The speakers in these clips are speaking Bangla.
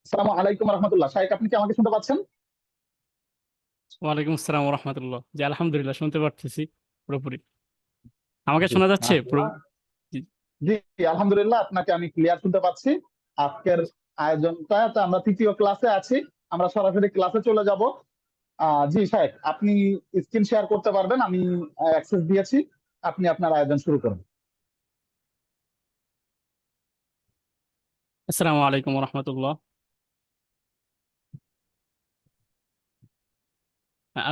আসসালামু আলাইকুম রহমতুল্লাহ। শাইখ, আপনি কি আমাকে শুনতে পাচ্ছেন? ওয়ালাইকুম আসসালাম রহমতুল্লাহ। জি, আলহামদুলিল্লাহ শুনতে পারতেছি পুরোপুরি। আমাকে জি, শোনা যাচ্ছে পুরো? মাশাআল্লাহ। জি। জি, আলহামদুলিল্লাহ, আপনাকে আমি ক্লিয়ার শুনতে পাচ্ছি। আজকের আয়োজনটা তো আমরা তৃতীয় ক্লাসে আছি। আমরা সরাসরি ক্লাসে চলে যাব। জি শাইখ, আপনি স্ক্রিন শেয়ার করতে পারবেন। আমি অ্যাক্সেস দিয়েছি। আপনি আপনার আয়োজন শুরু করুন। আসসালামু আলাইকুম রহমতুল্লাহ।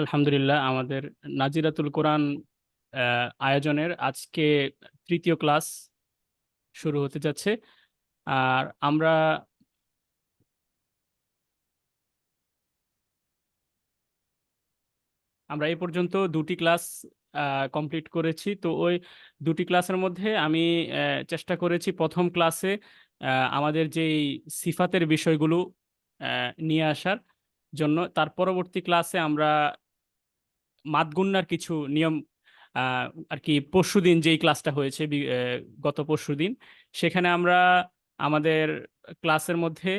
আলহামদুলিল্লাহ, আমাদের নাজিরাতুল কোরআন আয়োজনের আজকে তৃতীয় ক্লাস শুরু হতে যাচ্ছে। আর আমরা এই পর্যন্ত দুটি ক্লাস কমপ্লিট করেছি। তো ওই দুটি ক্লাসের মধ্যে আমি চেষ্টা করেছি প্রথম ক্লাসে আমাদের যেই সিফাতের বিষয়গুলো নিয়ে আসার জন্য। তার পরবর্তী ক্লাসে আমরা মাদগুন্নার কিছু নিয়ম আর কি পরশুদিন যেই ক্লাসটা হয়েছে গত পরশুদিন, সেখানে আমরা আমাদের ক্লাসের মধ্যে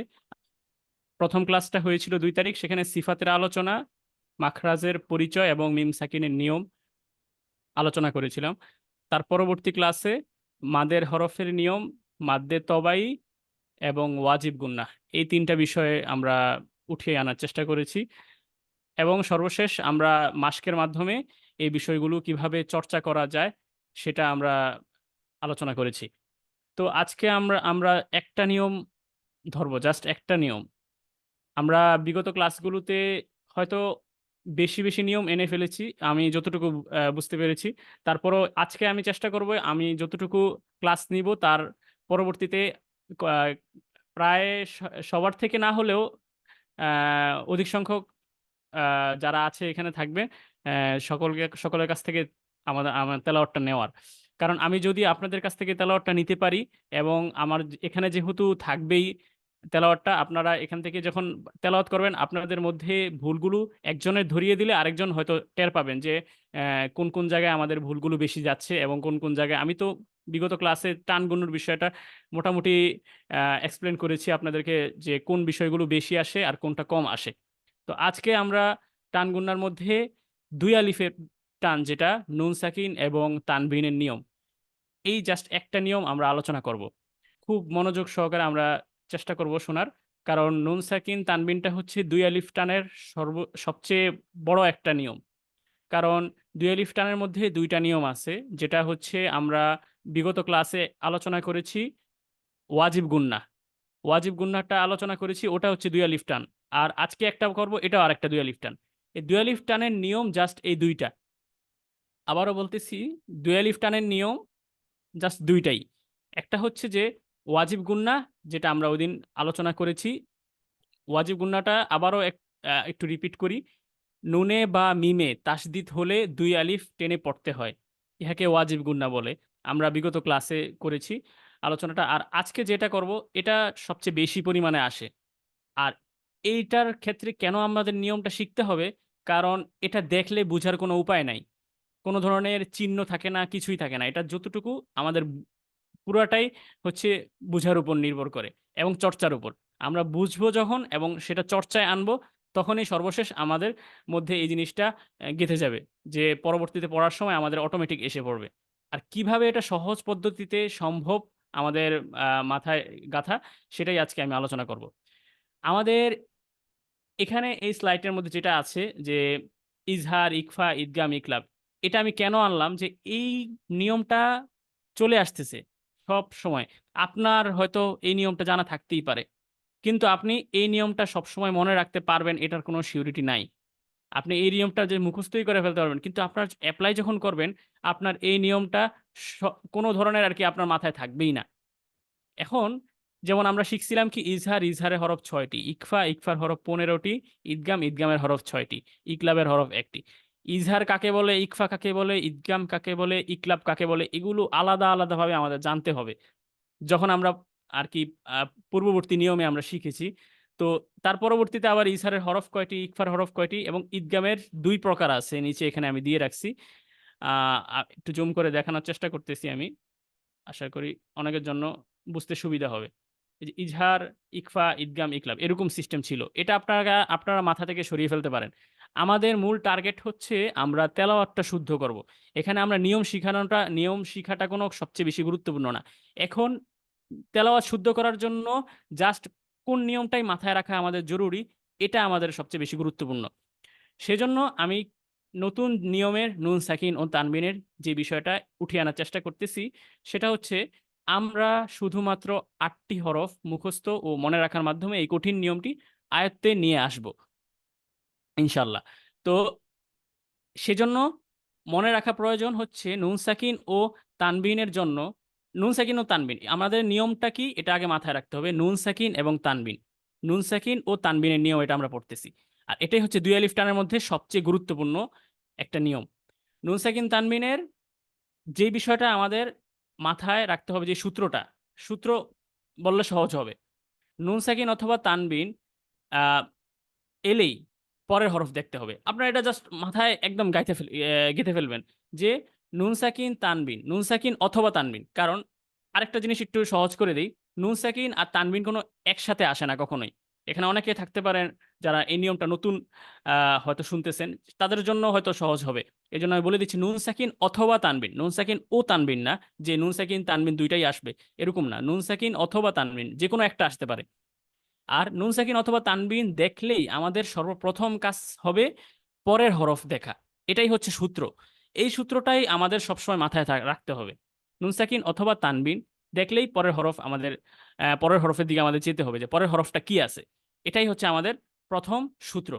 প্রথম ক্লাসটা হয়েছিল 2 তারিখ, সেখানে সিফাতের আলোচনা, মাখরাজের পরিচয় এবং মিম সাকিনের নিয়ম আলোচনা করেছিলাম। তার পরবর্তী ক্লাসে মাদের হরফের নিয়ম, মাদ্দে তবাই এবং ওয়াজিব গুন্নাহ, এই তিনটা বিষয়ে আমরা উঠিয়ে আনার চেষ্টা করেছি। এবং সর্বশেষ আমরা মাস্কের মাধ্যমে এই বিষয়গুলো কিভাবে চর্চা করা যায় সেটা আমরা আলোচনা করেছি। তো আজকে আমরা আমরা একটা নিয়ম ধরবো, জাস্ট একটা নিয়ম। আমরা বিগত ক্লাসগুলোতে হয়তো বেশি বেশি নিয়ম এনে ফেলেছি, আমি যতটুকু বুঝতে পেরেছি। তারপরও আজকে আমি চেষ্টা করব, আমি যতটুকু ক্লাস নিব তার পরবর্তীতে আহ, প্রায় সবার থেকে না হলেও অধিক সংখ্যক যারা আছে এখানে থাকবে, সকলের কাছ থেকে আমাদের আমার তেলাওয়াতটা নেওয়ার। কারণ আমি যদি আপনাদের কাছ থেকে তেলাওয়াতটা নিতে পারি, এবং আমার এখানে যেহেতু থাকবেই তেলাওয়াতটা, আপনারা এখান থেকে যখন তেলাওয়াত করবেন আপনাদের মধ্যে ভুলগুলো একজনের ধরিয়ে দিলে আরেকজন হয়তো টের পাবেন যে কোন কোন জায়গায় আমাদের ভুলগুলো বেশি যাচ্ছে এবং কোন কোন জায়গায়। আমি তো বিগত ক্লাসে টান গুণের বিষয়টা মোটামুটি এক্সপ্লেন করেছি আপনাদেরকে, যে কোন বিষয়গুলো বেশি আসে আর কোনটা কম আসে। তো আজকে আমরা টান গুণার মধ্যে দুই আলিফের টান, যেটা নুন সাকিন এবং তানবিনের নিয়ম, এই জাস্ট একটা নিয়ম আমরা আলোচনা করব। খুব মনোযোগ সহকারে আমরা চেষ্টা করব শোনার। কারণ নুন সাকিন তানবিনটা হচ্ছে দুই আলিফ টানের সবচেয়ে বড় একটা নিয়ম। কারণ দুই আলিফ টানের মধ্যে দুইটা নিয়ম আছে, যেটা হচ্ছে আমরা বিগত ক্লাসে আলোচনা করেছি। ওয়াজিব গুন্না, ওয়াজিব গুন্নাহটা আলোচনা করেছি, ওটা হচ্ছে দুই আলিফ টান। আর আজকে একটা করব, এটাও আরেকটা দুই আলিফ টান। এই দুই আলিফ টানের নিয়ম জাস্ট এই দুইটা। আবারও বলতেছি, দুই আলিফ টানের নিয়ম জাস্ট দুইটাই। একটা হচ্ছে যে ওয়াজিব গুন্নাহ, যেটা আমরা ওইদিন আলোচনা করেছি। ওয়াজিব গুন্নাহটা আবারও একটু রিপিট করি। নুনে বা মিমে তাসদিদ হলে দুই আলিফ টেনে পড়তে হয়, ইহাকে ওয়াজিব গুন্নাহ বলে। আমরা বিগত ক্লাসে করেছি আলোচনাটা। আর আজকে যেটা করব, এটা সবচেয়ে বেশি পরিমাণে আসে। আর এইটার ক্ষেত্রে কেন আমাদের নিয়মটা শিখতে হবে? কারণ এটা দেখলে বোঝার কোনো উপায় নাই, কোনো ধরনের চিহ্ন থাকে না, কিছুই থাকে না। এটা যতটুকু আমাদের পুরাটাই হচ্ছে বুঝার উপর নির্ভর করে এবং চর্চার উপর। আমরা বুঝবো যখন এবং সেটা চর্চায় আনবো, তখনই সর্বশেষ আমাদের মধ্যে এই জিনিসটা গেঁথে যাবে, যে পরবর্তীতে পড়ার সময় আমাদের অটোমেটিক এসে পড়বে। আর কিভাবে এটা সহজ পদ্ধতিতে সম্ভব আমাদের মাথায় গাঁথা, সেটাই আজকে আমি আলোচনা করব। আমাদের এখানে এই স্লাইডের মধ্যে যেটা আছে, যে ইজহার, ইকফা, ঈদগাম, ইকলাব, এটা আমি কেন আনলাম, যে এই নিয়মটা চলে আসতেছে সব সময়। আপনার হয়তো এই নিয়মটা জানা থাকতেই পারে, কিন্তু আপনি এই নিয়মটা সবসময় মনে রাখতে পারবেন এটার কোনো সিউরিটি নাই। আপনি এই নিয়মটা যে মুখস্থই করে ফেলতে পারবেন, কিন্তু আপনার অ্যাপ্লাই যখন করবেন, আপনার এই নিয়মটা কোনো ধরনের আর কি আপনার মাথায় থাকবেই না। এখন যেমন আমরা শিখছিলাম কি, ইজহার, ইজহারের হরফ 6টি, ইকফা, ইকফার হরফ 15টি, ঈদগাম, ঈদগামের হরফ 6টি, ইকলাবের হরফ 1টি। ইজহার কাকে বলে, ইকফা কাকে বলে, ঈদগাম কাকে বলে, ইকলাব কাকে বলে, এগুলো আলাদা আলাদাভাবে আমাদের জানতে হবে, যখন আমরা আর কি পূর্ববর্তী নিয়মে আমরা শিখেছি। তো তার পরবর্তীতে আবার ইজহারের হরফ কয়টি, ইকফার হরফ কয়টি, এবং ঈদগামের 2 প্রকার আছে, নিচে এখানে আমি দিয়ে রাখছি। একটু জুম করে দেখানোর চেষ্টা করতেছি আমি, আশা করি অনেকের জন্য বুঝতে সুবিধা হবে। এই যে ইজহার, ইকফা, ইদগাম, ইকলাব এরকম সিস্টেম ছিল। এটা আপনারা মাথা থেকে সরিয়ে ফেলতে পারেন। আমাদের মূল টার্গেট হচ্ছে আমরা তেলাওয়াতটা শুদ্ধ করব। এখানে আমরা নিয়ম শিখাটা কোনো সবচেয়ে বেশি গুরুত্বপূর্ণ না। এখন তেলাওয়াত শুদ্ধ করার জন্য জাস্ট কোন নিয়মটাই মাথায় রাখা আমাদের জরুরি, এটা আমাদের সবচেয়ে বেশি গুরুত্বপূর্ণ। সেজন্য আমি নতুন নিয়মের নুন সাকিন ও তানবিনের যে বিষয়টা উঠিয়ে আনার চেষ্টা করতেছি, সেটা হচ্ছে আমরা শুধুমাত্র ৮টি হরফ মুখস্থ ও মনে রাখার মাধ্যমে এই কঠিন নিয়মটি আয়ত্তে নিয়ে আসব ইনশাআল্লাহ। তো সেজন্য মনে রাখা প্রয়োজন হচ্ছে নুন সাকিন ও তানবিনের জন্য নুন সাকিন ও তানবিন আমাদের নিয়মটা কি এটা আগে মাথায় রাখতে হবে। নুন সাকিন এবং তানবিন, নুন সাকিন ও তানবিনের নিয়ম এটা আমরা পড়তেছি। আর এটাই হচ্ছে দুই আলিফ টানের মধ্যে সবচেয়ে গুরুত্বপূর্ণ একটা নিয়ম। নুন সাকিন তানবিনের যে বিষয়টা আমাদের মাথায় রাখতে হবে, যে সূত্র বললে সহজ হবে। নুন সাকিন অথবা তানবিন আহ, এলেই পরের হরফ দেখতে হবে। আপনারা এটা জাস্ট মাথায় একদম গেঁথে ফেলবেন যে নুন সাকিন তানবিন, নুন সাকিন অথবা তানবিন। কারণ আরেকটা জিনিস একটু সহজ করে দিই, নুন সাকিন আর তানবিন কোনো একসাথে আসে না কখনোই। এখানে অনেকে থাকতে পারেন যারা এই নিয়মটা নতুন হয়তো শুনতেছেন, তাদের জন্য হয়তো সহজ হবে। এই জন্য আমি বলে দিচ্ছি নুন সাকিন অথবা তানবিন, নুন সাকিন ও তানবিন না, যে নুন সাকিন তানবিন দুইটাই আসবে এরকম না। নুন সাকিন অথবা তানবিন যে কোনো একটা আসতে পারে। আর নুন সাকিন অথবা তানবিন দেখলেই আমাদের সর্বপ্রথম কাজ হবে পরের হরফ দেখা। এটাই হচ্ছে সূত্র। এই সূত্রটাই আমাদের সবসময় মাথায় রাখতে হবে। নুন সাকিন অথবা তানবিন দেখলেই পরের হরফের দিকে আমাদের যেতে হবে, যে পরের হরফটা কি আছে। এটাই হচ্ছে আমাদের প্রথম সূত্র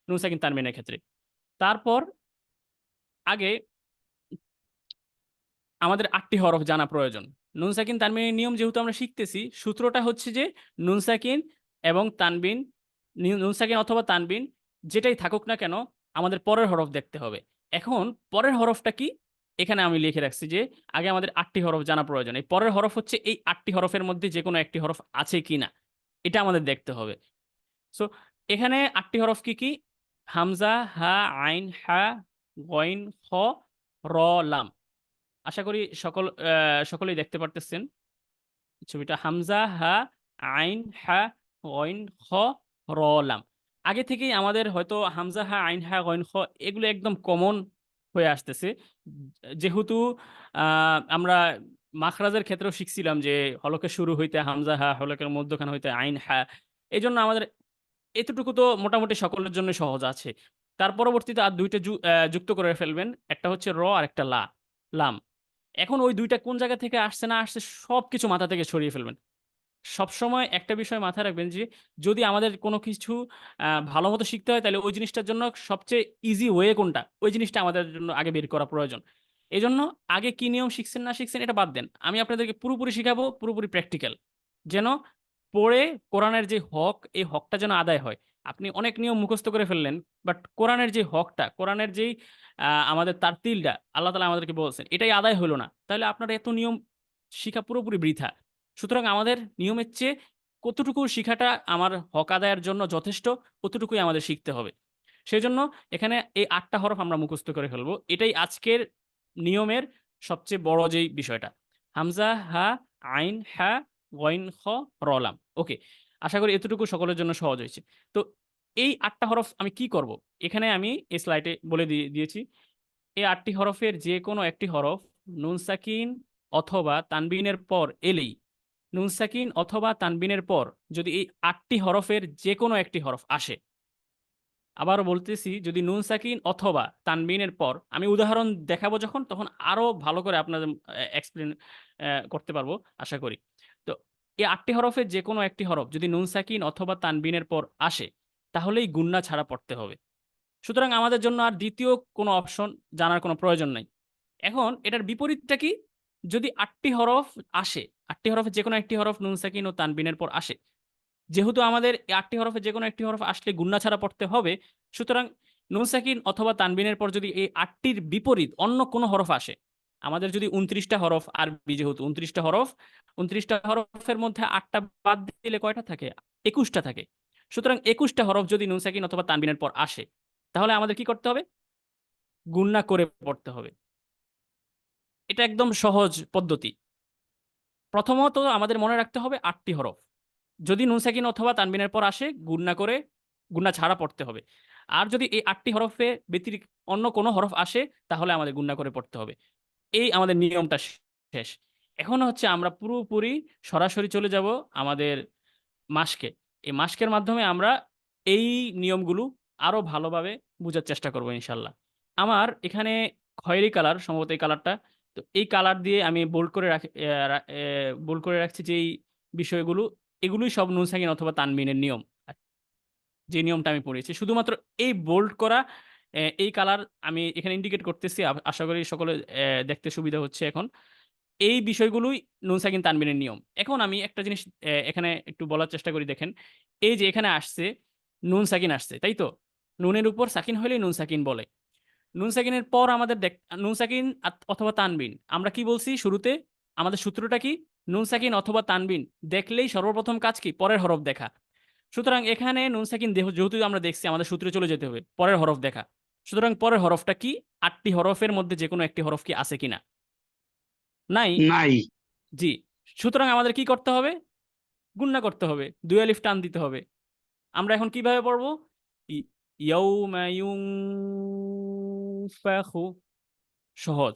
নুন সাকিন তানবিনের ক্ষেত্রে। তারপর আগে আমাদের ৮টি হরফ জানা প্রয়োজন। নুন সাকিন তানবিনের নিয়ম যেহেতু আমরা শিখতেছি, সূত্রটা হচ্ছে যে নুন সাকিন এবং তানবিন, নুন সাকিন অথবা তানবিন যেটাই থাকুক না কেন আমাদের পরের হরফ দেখতে হবে। এখন পরের হরফটা কি, এখানে আমি লিখে রাখছি যে আগে আমাদের ৮টি হরফ জানা প্রয়োজন। এই পরের হরফ হচ্ছে এই ৮টি হরফের মধ্যে যে কোনো একটি হরফ আছে কিনা এটা আমাদের দেখতে হবে। সো এখানে ৮টি হরফ কি কি? হামজা, হা, আইন, হা, গইন, খ, র, লাম। আশা করি সকলেই দেখতে পারতেছেন ছবিটা। হামজা, হা, আইন, হা, গইন, খ, র, লাম। আগে থেকেই আমাদের হয়তো হামজা, হা, আইন, হা, গইন, খ এগুলো একদম কমন হয়ে আসতেছে। যেহেতু আমরা মাখরাজের ক্ষেত্রেও শিখছিলাম যে হলকের শুরু হইতে হামজা, হা, হলকের মধ্যখান হইতে আইন, হা। এই জন্য আমাদের এতটুকু তো মোটামুটি সকলের জন্য সহজ আছে। তার পরবর্তীতে আর দুইটা যুক্ত করে ফেলবেন, একটা হচ্ছে র আর একটা লাম। এখন ওই দুইটা কোন জায়গা থেকে আসছে না আসছে সবকিছু মাথা থেকে সরিয়ে ফেলবেন। সবসময় একটা বিষয় মাথায় রাখবেন যে যদি আমাদের কোনো কিছু ভালো মতো শিখতে হয় তাহলে ওই জিনিসটার জন্য সবচেয়ে ইজি ওয়ে কোনটা ওই জিনিসটা আমাদের জন্য আগে বের করা প্রয়োজন। এই জন্য আগে কি নিয়ম শিখছেন না শিখছেন এটা বাদ দেন, আমি আপনাদেরকে পুরোপুরি শিখাবো, পুরোপুরি প্র্যাকটিক্যাল, যেন পড়ে কোরআনের যে হক এই হকটা যেন আদায় হয়। আপনি অনেক নিয়ম মুখস্থ করে ফেললেন, বাট কোরআনের যে হকটা, কোরআনের যেই আমাদের তারতিলটা আল্লাহ তাআলা আমাদেরকে বলছেন এটাই আদায় হলো না, তাহলে আপনার এত নিয়ম শিখা পুরোপুরি বৃথা। সুতরাং আমাদের নিয়মের চেয়ে কতটুকু শিখাটা আমার হক আদায়ের জন্য যথেষ্ট, কতটুকুই আমাদের শিখতে হবে। সেজন্য এখানে এই ৮টা হরফ আমরা মুখস্থ করে ফেলবো, এটাই আজকের নিয়মের সবচেয়ে বড় যেই বিষয়টা। হামজা, হা, আইন, হা, গইন, খ, র, লাম। ওকে, আশা করি এতটুকু সকলের জন্য সহজ হয়েছে। তো এই ৮টা হরফ আমি কি করব, এখানে আমি এই স্লাইডে বলে দিয়েছি। এই ৮টি হরফের যে কোনো একটি হরফ নুন সাকিন অথবা তানবিনের পর এলেই, নুন সাকিন অথবা তানবিনের পর যদি এই ৮টি হরফের যে কোনো একটি হরফ আসে, আবারও বলতেছি যদি নুন সাকিন অথবা তানবিনের পর, আমি উদাহরণ দেখাবো যখন তখন আরো ভালো করে আপনাদের এক্সপ্লেন করতে পারবো আশা করি। তো এই ৮টি হরফের যে কোনো একটি হরফ যদি নুন সাকিন অথবা তানবিনের পর আসে তাহলেই গুন্না ছাড়া পড়তে হবে। সুতরাং আমাদের জন্য আর দ্বিতীয় কোনো অপশন জানার কোনো প্রয়োজন নাই। এখন এটার বিপরীতটা কি? যদি ৮টি হরফ আসে, ৮টি হরফের যেকোনো একটি হরফ নুন সাকিন ও তানবিনের পর আসে, যেহেতু আমাদের এই ৮টি হরফের যেকোনো একটি হরফ আসলে গুন্না ছাড়া পড়তে হবে, সুতরাং নুন সাকিন অথবা তানবিনের পর যদি এই ৮টির বিপরীত অন্য কোনো হরফ আসে, আমাদের যদি ২৯টা হরফ আরবি, যেহেতু ২৯টা হরফ, ২৯টা হরফের মধ্যে ৮টা বাদ দিলে কয়টা থাকে? ২১টা থাকে। সুতরাং ২১টা হরফ যদি নুন সাকিন অথবা তানবিনের পর আসে, তাহলে আমাদের কি করতে হবে? গুণনা করে পড়তে হবে। এটা একদম সহজ পদ্ধতি। প্রথমত আমাদের মনে রাখতে হবে ৮টি হরফ। যদি নুন সাকিন অথবা তানবিনের পর আসে গুণনা করে গুণনা ছাড়া পড়তে হবে। আর যদি এই 8টি হরফে ব্যতিরিক্ত অন্য কোনো হরফ আসে তাহলে আমাদের গুণনা করে পড়তে হবে। এই আমাদের নিয়মটা শেষ। এখন হচ্ছে আমরা পুরোপুরি সরাসরি চলে যাব আমাদের মাসকে। এই মাসকের মাধ্যমে আমরা এই নিয়মগুলো আরো ভালোভাবে বুঝার চেষ্টা করব ইনশাল্লাহ। আমার এখানে খয়েরি কালার, সম্ভবত এই কালারটা। তো এই কালার দিয়ে আমি বোল্ড করে রাখছি যেই বিষয়গুলো, এগুলোই সব নুন সাকিন অথবা তানবিনের নিয়ম। যে নিয়মটা আমি পড়েছি শুধুমাত্র এই বোল্ড করা এই কালার আমি এখানে ইন্ডিকেট করতেছি। আশা করি সকলে দেখতে সুবিধা হচ্ছে এখন। এই বিষয়গুলোই নুন সাকিন তানবিনের নিয়ম। এখন আমি একটা জিনিস এখানে একটু বলার চেষ্টা করি, দেখেন। এই যে এখানে আসছে নুন সাকিন আসছে, তাই তো? নুনের উপর সাকিন হলেই নুন সাকিন বলে। নুন সাকিনের পর আমাদের নুন সাকিন অথবা তানবিন, আমরা কি বলছি শুরুতে? আমাদের সূত্রটা কি? নুন সাকিন অথবা তানবিন দেখলেই সর্বপ্রথম কাজ কি? পরের হরফ দেখা। সুতরাং এখানে নুন সাকিন যেহেতু আমরা দেখছি, আমাদের সূত্রে চলে যেতে হবে পরের হরফ দেখা। সুতরাং পরের হরফটা কি? 8টি হরফের মধ্যে যে কোনো একটি হরফ কি আছে কিনা? নাই। নাই। জি। সুতরাং আমাদের কি করতে হবে? গুণনা করতে হবে, 2 আলিফ টান দিতে হবে। আমরা এখন কিভাবে পড়বো? ইয়াউমা ইউনফাখু, সহজ।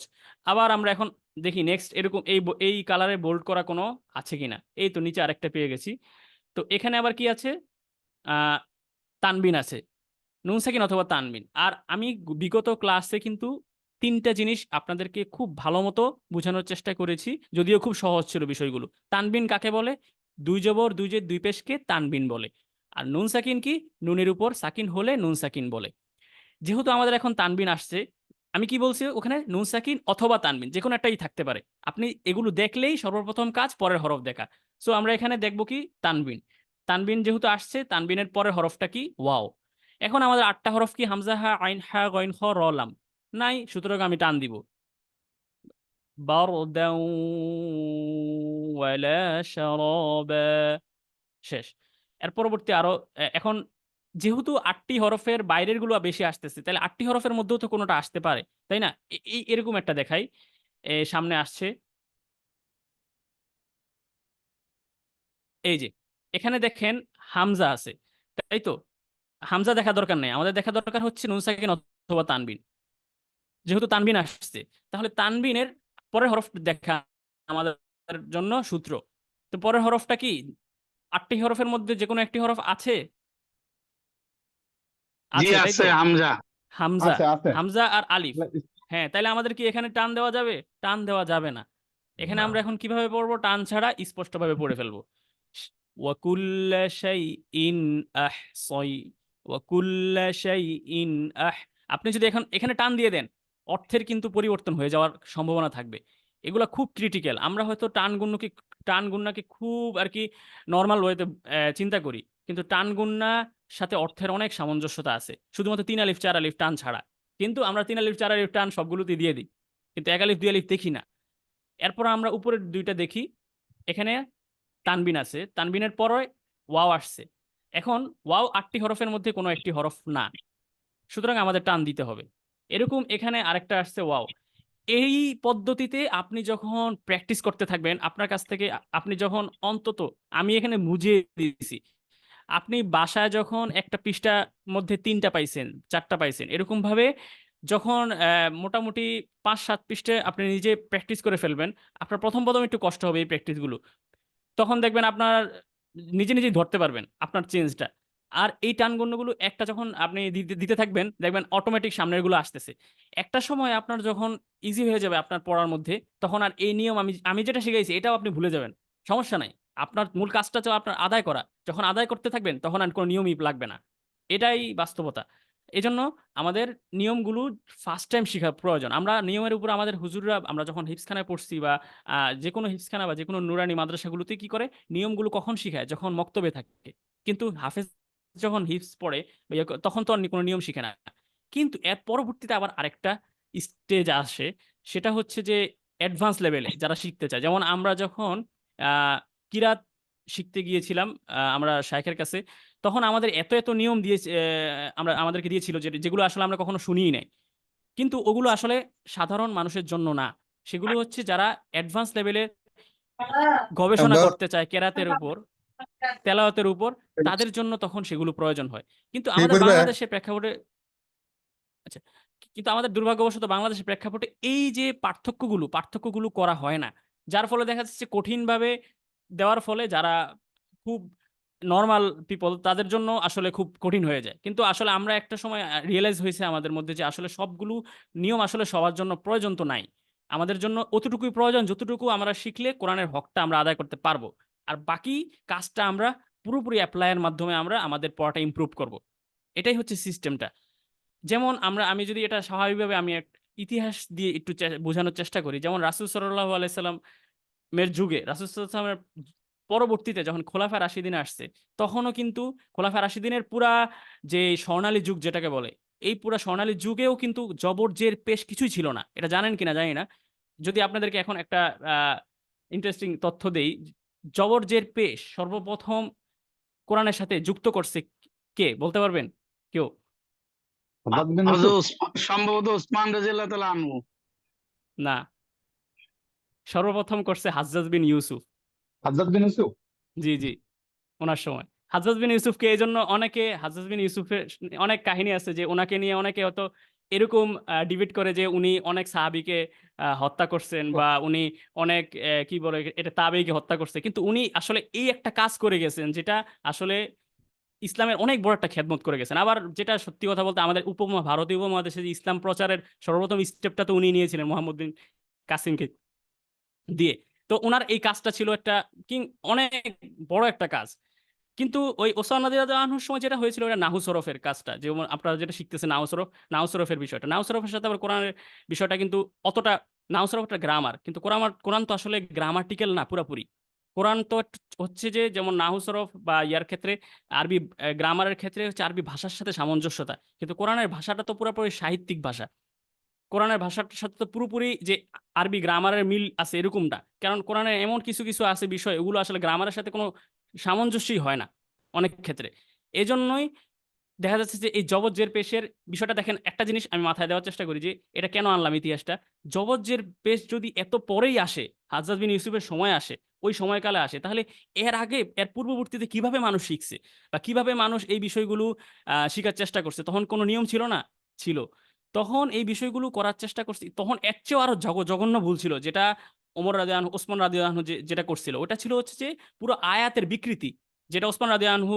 আবার আমরা এখন দেখি নেক্সট এরকম এই কালারে বোল্ড করা কোনো আছে কিনা। এই তো নিচে আরেকটা পেয়ে গেছি। তো এখানে আবার কি আছে? আহ তানবিন আছে, নুন সাকিন অথবা তানবিন। আর আমি বিগত ক্লাসে কিন্তু 3টা জিনিস আপনাদেরকে খুব ভালো মতো বোঝানোর চেষ্টা করেছি, যদিও খুব সহজ ছিল বিষয়গুলো। তানবিন কাকে বলে? 2 জবর 2 জের 2 পেশকে তানবিন বলে। আর নুন সাকিন কি? নুনের উপর সাকিন হলে নুন সাকিন বলে। যেহেতু আমাদের এখন তানবিন আসছে, আমি কি বলছি ওখানে? নুন সাকিন অথবা তানবিন যে কোনো একটাই থাকতে পারে। আপনি এগুলো দেখলেই সর্বপ্রথম কাজ পরের হরফ দেখা। সো আমরা এখানে দেখবো কি? তানবিন। তানবিন যেহেতু আসছে, তানবিনের পরের হরফটা কি? ওয়াও। এখন আমাদের 8টা হরফ কি? হামজা, হা, আইন, হা, গইন, খ, র, লাম। নাই, সুতরাং আমি টান দিব। বারদাউ ওয়ালা শারাবা। শেষ। এর পরবর্তী আরো এখন যেহেতু 8টি হরফের বাইরের গুলো বেশি আসতেছে, তাহলে 8টি হরফের মধ্যেও তো কোনোটা আসতে পারে, তাই না? এই এরকম একটা দেখাই। সামনে আসছে এই যে, এখানে দেখেন হামজা আছে, তাই তো? হামজা দেখা দরকার নেই, আমাদের দেখা দরকার হচ্ছে নুন সাকিন অথবা তানবিন। যেহেতু তানবিন আসছে, তাহলে তানবিনের পরের হরফ দেখা আমাদের জন্য সূত্র। তো পরের হরফটা কি? 8টি হরফের মধ্যে যে কোনো একটি হরফ আছে? জি আছে, তাই আছে তো? হামজা। হামজা। আছে আছে। হামজা আর আলিফ। হ্যাঁ, তাহলে আমাদের কি এখানে টান দেওয়া যাবে? টান দেওয়া যাবে না। এখানে আমরা এখন কিভাবে পড়বো? টান ছাড়া স্পষ্টভাবে পড়ে ফেলবো। ওয়াকুল্লা শাইইন আহসাই, ওয়াকুল্লা শাইইন আহ। আপনি যদি এখন এখানে টান দিয়ে দেন, অর্থের কিন্তু পরিবর্তন হয়ে যাওয়ার সম্ভাবনা থাকবে। এগুলা খুব ক্রিটিক্যাল। আমরা হয়তো টান গুণনাকে খুব আর কি নর্মাল ওয়েতে চিন্তা করি, কিন্তু টান গুণনা সাথে অর্থের অনেক সামঞ্জস্যতা আছে, শুধুমাত্র 3 আলিফ 4 আলিফ টান ছাড়া। কিন্তু আমরা 3 আলিফ 4 আলিফ টান সবগুলোতে দিয়ে দিই, কিন্তু 1 আলিফ 2 আলিফ দেখি না। এরপর আমরা উপরের দুইটা দেখি, এখানে তানবিন আছে, তানবিনের পরে ওয়াও আসছে। এখন ওয়াও 8টি হরফের মধ্যে কোনো একটি হরফ না, সুতরাং আমাদের টান দিতে হবে। এরকম এখানে আরেকটা আসছে ওয়াও। এই পদ্ধতিতে আপনি যখন প্র্যাকটিস করতে থাকবেন, আপনার কাছ থেকে আপনি যখন অন্তত, আমি এখানে বুঝিয়ে দিয়েছি, আপনি বাসায় যখন একটা পৃষ্ঠা মধ্যে 3টা পাইছেন 4টা পাইছেন, এরকম ভাবে যখন মোটামুটি 5-7 পৃষ্ঠা আপনি নিজে প্র্যাকটিস করে ফেলবেন, আপনার প্রথম প্রথম একটু কষ্ট হবে এই প্র্যাকটিসগুলো। তখন দেখবেন আপনার নিজে নিজেই ধরতে পারবেন আপনার চেঞ্জটা। আর এই টানগুলো একটা যখন আপনি দিতে দিতে থাকবেন, দেখবেন অটোমেটিক সামনের গুলো আসতেছে। একটা সময় আপনার যখন ইজি হয়ে যাবে আপনার পড়ার মধ্যে, তখন আর এই নিয়ম আমি আমি যেটা শিখাইছি এটাও আপনি ভুলে যাবেন। সমস্যা নাই। আপনার মূল কাজটা তো আপনার আদায় করা। যখন আদায় করতে থাকবেন তখন আর কোনো নিয়মই লাগবে না। এটাই বাস্তবতা। এজন্য আমাদের নিয়মগুলো ফার্স্ট টাইম শেখা প্রয়োজন। আমরা নিয়মের উপর আমাদের হুজুররা, আমরা যখন হিফজখানায় পড়ছি বা যেকোনো হিফজখানা বা যেকোনো নুরানি মাদ্রাসাগুলোতে কি করে, নিয়মগুলো কখন শিখায়? যখন মক্তবে থাকে। কিন্তু হাফেজ যখন হিফজ পড়ে বা তখন তো আর কোনো নিয়ম শিখে না। কিন্তু এর পরবর্তীতে আবার আরেকটা স্টেজ আসে, সেটা হচ্ছে যে অ্যাডভান্স লেভেলে যারা শিখতে চায়। যেমন আমরা যখন কিরাত শিখতে গিয়েছিলাম আমরা শাইখের কাছে, তখন আমাদের এত এত নিয়ম দিয়ে আমরা আমাদেরকে দিয়েছিল যেগুলো আসলে আমরা কখনো শুনিই নাই। কিন্তু ওগুলো আসলে সাধারণ মানুষের জন্য না। সেগুলো হচ্ছে যারা অ্যাডভান্স লেভেলে গবেষণা দোস্ত, করতে চায় কেরাতের উপর। তেলাওয়াতের উপর, তাদের জন্য তখন সেগুলো প্রয়োজন হয়। কিন্তু ঠিক আমাদের বলবে। বাংলাদেশের প্রেক্ষাপটে, আচ্ছা, কিন্তু আমাদের দুর্ভাগ্যবশত বাংলাদেশের প্রেক্ষাপটে এই যে পার্থক্যগুলো করা হয় না। যার ফলে দেখা যাচ্ছে কঠিনভাবে দেওয়ার ফলে যারা খুব নরমাল পিপল তাদের জন্য আসলে খুব কঠিন হয়ে যায়। কিন্তু আসলে আমরা একটা সময় রিয়ালাইজ হয়েছে আমাদের মধ্যে যে আসলে সবগুলো নিয়ম আসলে সবার জন্য প্রয়োজন তো নাই। আমাদের জন্য অতটুকুই প্রয়োজন যতটুকু আমরা শিখলে কোরআনের হকটা আমরা আদায় করতে পারবো। আর বাকি কাজটা আমরা পুরোপুরি এপ্লাই এর মাধ্যমে আমরা আমাদের পড়াটা ইমপ্রুভ করব। এটাই হচ্ছে সিস্টেমটা। যেমন আমি যদি এটা স্বাভাবিকভাবে আমি ইতিহাস দিয়ে একটু বোঝানোর চেষ্টা করি। যেমন রাসূল সাল্লাল্লাহু আলাইহি সাল্লাম এর যুগে রাসূল সাল্লাল্লাহু আলাইহি ওয়াসাল্লামের পরবর্তীতে যখন খোলাফায়ে রাশিদিন আসছে, তখনও কিন্তু খোলাফায়ে রাশিদিনের পুরা যে স্বর্ণালী যুগ যেটাকে বলে, এই পুরা স্বর্ণালী যুগেও কিন্তু জবর, জের, পেশ কিছুই ছিল না। এটা জানেন কিনা জানি না। যদি আপনাদেরকে এখন একটা আ ইন্টারেস্টিং তথ্য দেই, জবর, জের, পেশ সর্বপ্রথম কোরআনের সাথে যুক্ত করছে কে বলতে পারবেন? কেউ? হাজ্জাজ বিন হযরত ইউসুফ। সম্ভবত ওসমান রাদিয়াল্লাহু তাআলা আনহু। না। সর্বপ্রথম করছে হাজ্জাজ বিন ইউসুফ। হাজ্জাজ বিন ইউসুফ। জি, জি। উনার সময়। হাজ্জাজ বিন ইউসুফকে এজন্য অনেকে হাজ্জাজ বিন ইউসুফের অনেক কাহিনী আছে যে উনাকে নিয়ে অনেকে হয়তো এরকম ডিবেট করে যে উনি অনেক সাহাবীকে হত্যা করছেন বা উনি অনেক কি বলে এটা তাবেঈকে হত্যা করছে। কিন্তু উনি আসলে এই একটা কাজ করে গেছেন যেটা আসলে ইসলামের অনেক বড় একটা খেদমত করে গেছেন। আবার যেটা সত্যি কথা বলতে আমাদের ভারতীয় উপমহাদেশে যে ইসলাম প্রচারের সর্বপ্রথম স্টেপটা তো উনি নিয়েছিলেন মুহাম্মদ বিন কাসিমকে দিয়ে। তো উনার এই কাজটা ছিল একটা অনেক বড় একটা কাজ। কিন্তু ওই ওসমান রাদিয়াল্লাহু আনহুর সময় যেটা হয়েছিল ওটা নাহু সরফের কাজটা। যেমন আপনারা যেটা শিখতেছেন নাহু সরফের বিষয়টা। নাহু সরফের সাথে আবার কোরআনের বিষয়টা কিন্তু অতটা নাহু সরফ একটা গ্রামার। কিন্তু কোরআন তো আসলে গ্রামাটিক্যাল না পুরাপুরি। কোরআন তো হচ্ছে যে যেমন নাহু সরফ বা ইয়ার ক্ষেত্রে আরবি গ্রামারের ক্ষেত্রে হচ্ছে আরবি ভাষার সাথে সামঞ্জস্যতা। কিন্তু কোরআনের ভাষাটা তো পুরাপুরি সাহিত্যিক ভাষা। কোরআনের ভাষাটার সাথে তো পুরোপুরি যে আরবি গ্রামারের মিল আছে এরকম না। কারণ কোরআনে এমন কিছু আছে বিষয় এগুলো আসলে গ্রামারের সাথে কোনো সামঞ্জস্যই হয় না অনেক ক্ষেত্রে। এজন্যই দেখা যাচ্ছে যে এই জবর, জের, পেশের বিষয়টা দেখেন একটা জিনিস আমি মাথায় দেওয়ার চেষ্টা করি যে এটা কেন আনলাম ইতিহাসটা। জবর, জের, পেশ যদি এত পরেই আসে, হাজ্জাজ বিন ইউসুফের সময় আসে, ওই সময়কালে আসে তাহলে এর আগে এর পূর্ববর্তীতে কিভাবে মানুষ শিখছে? বা কিভাবে মানুষ এই বিষয়গুলো শিখার চেষ্টা করছে? তখন কোনো নিয়ম ছিল না? ছিল। তখন এই বিষয়গুলো করার চেষ্টা করছে। তখন এর চেয়েও আরো জঘন্য ভুল ছিল যেটা ওসমান রাদিয়াল্লাহু আনহু যেটা করছিল। ওটা ছিল হচ্ছে যে পুরো আয়াতের বিকৃতি। যেটা ওসমান রাদিয়াল্লাহু আনহু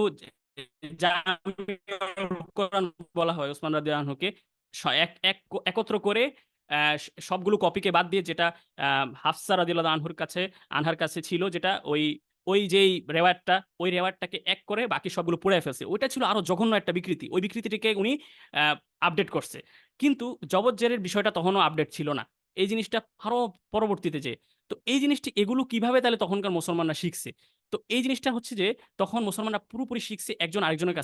জামিউল কোরআন বলা হয় ওসমান রাদিয়াল্লাহু আনহুকে। স এক এক একত্র করে সবগুলো কপিকে বাদ দিয়ে যেটা হাফসা রাদিয়াল্লাহু আনহার কাছে ছিল যেটা ওই যেই ওই রেওয়ায়াতটাকে এক করে বাকি সবগুলো পুড়ায় ফেলছে। ওইটা ছিল আরো জঘন্য একটা বিকৃতি। ওই বিকৃতিটিকে উনি আ আপডেট করছে। কিন্তু জবর-জেরের বিষয়টা তখনও আপডেট ছিল না। এই জিনিসটা আরো পরবর্তীতে যেয়ে। তো এই জিনিসটি এগুলো কিভাবে তাহলে তখনকার মুসলমানরা শিখছে? তো এই জিনিসটা হচ্ছে যে তখন মুসলমানরা পুরোপুরি শিখছে একজন আরেকজনের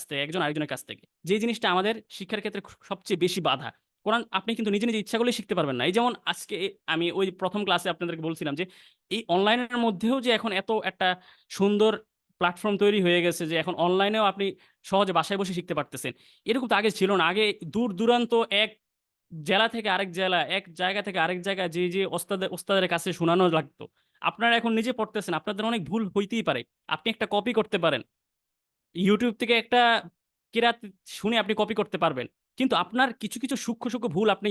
কাছ থেকে। যে জিনিসটা আমাদের শিক্ষার ক্ষেত্রে সবচেয়ে বেশি বাধা। কোরআন আপনি কিন্তু নিজে ইচ্ছা করলেই শিখতে পারবেন না। এই যেমন আজকে আমি ওই ১ম ক্লাসে আপনাদেরকে বলছিলাম যে এই অনলাইনের মধ্যেও যে এখন এত একটা সুন্দর প্ল্যাটফর্ম তৈরি হয়ে গেছে যে এখন অনলাইনেও আপনি সহজে বাসায় বসে শিখতে পারতেছেন। এরকম তো আগে ছিল না। আগে দূর-দূরান্ত এক জেলা থেকে আরেক জেলা, এক জায়গা থেকে আরেক জায়গায় যে ওস্তাদের কাছে শোনানো লাগতো। আপনারা এখন নিজে পড়তেছেন। আপনাদের অনেক ভুল হইতেই পারে। আপনি একটা কপি করতে পারেন। YouTube থেকে একটা কেরাত শুনে আপনি কপি করতে পারবেন। কিন্তু আপনার কিছু সূক্ষ্ম ভুল আপনি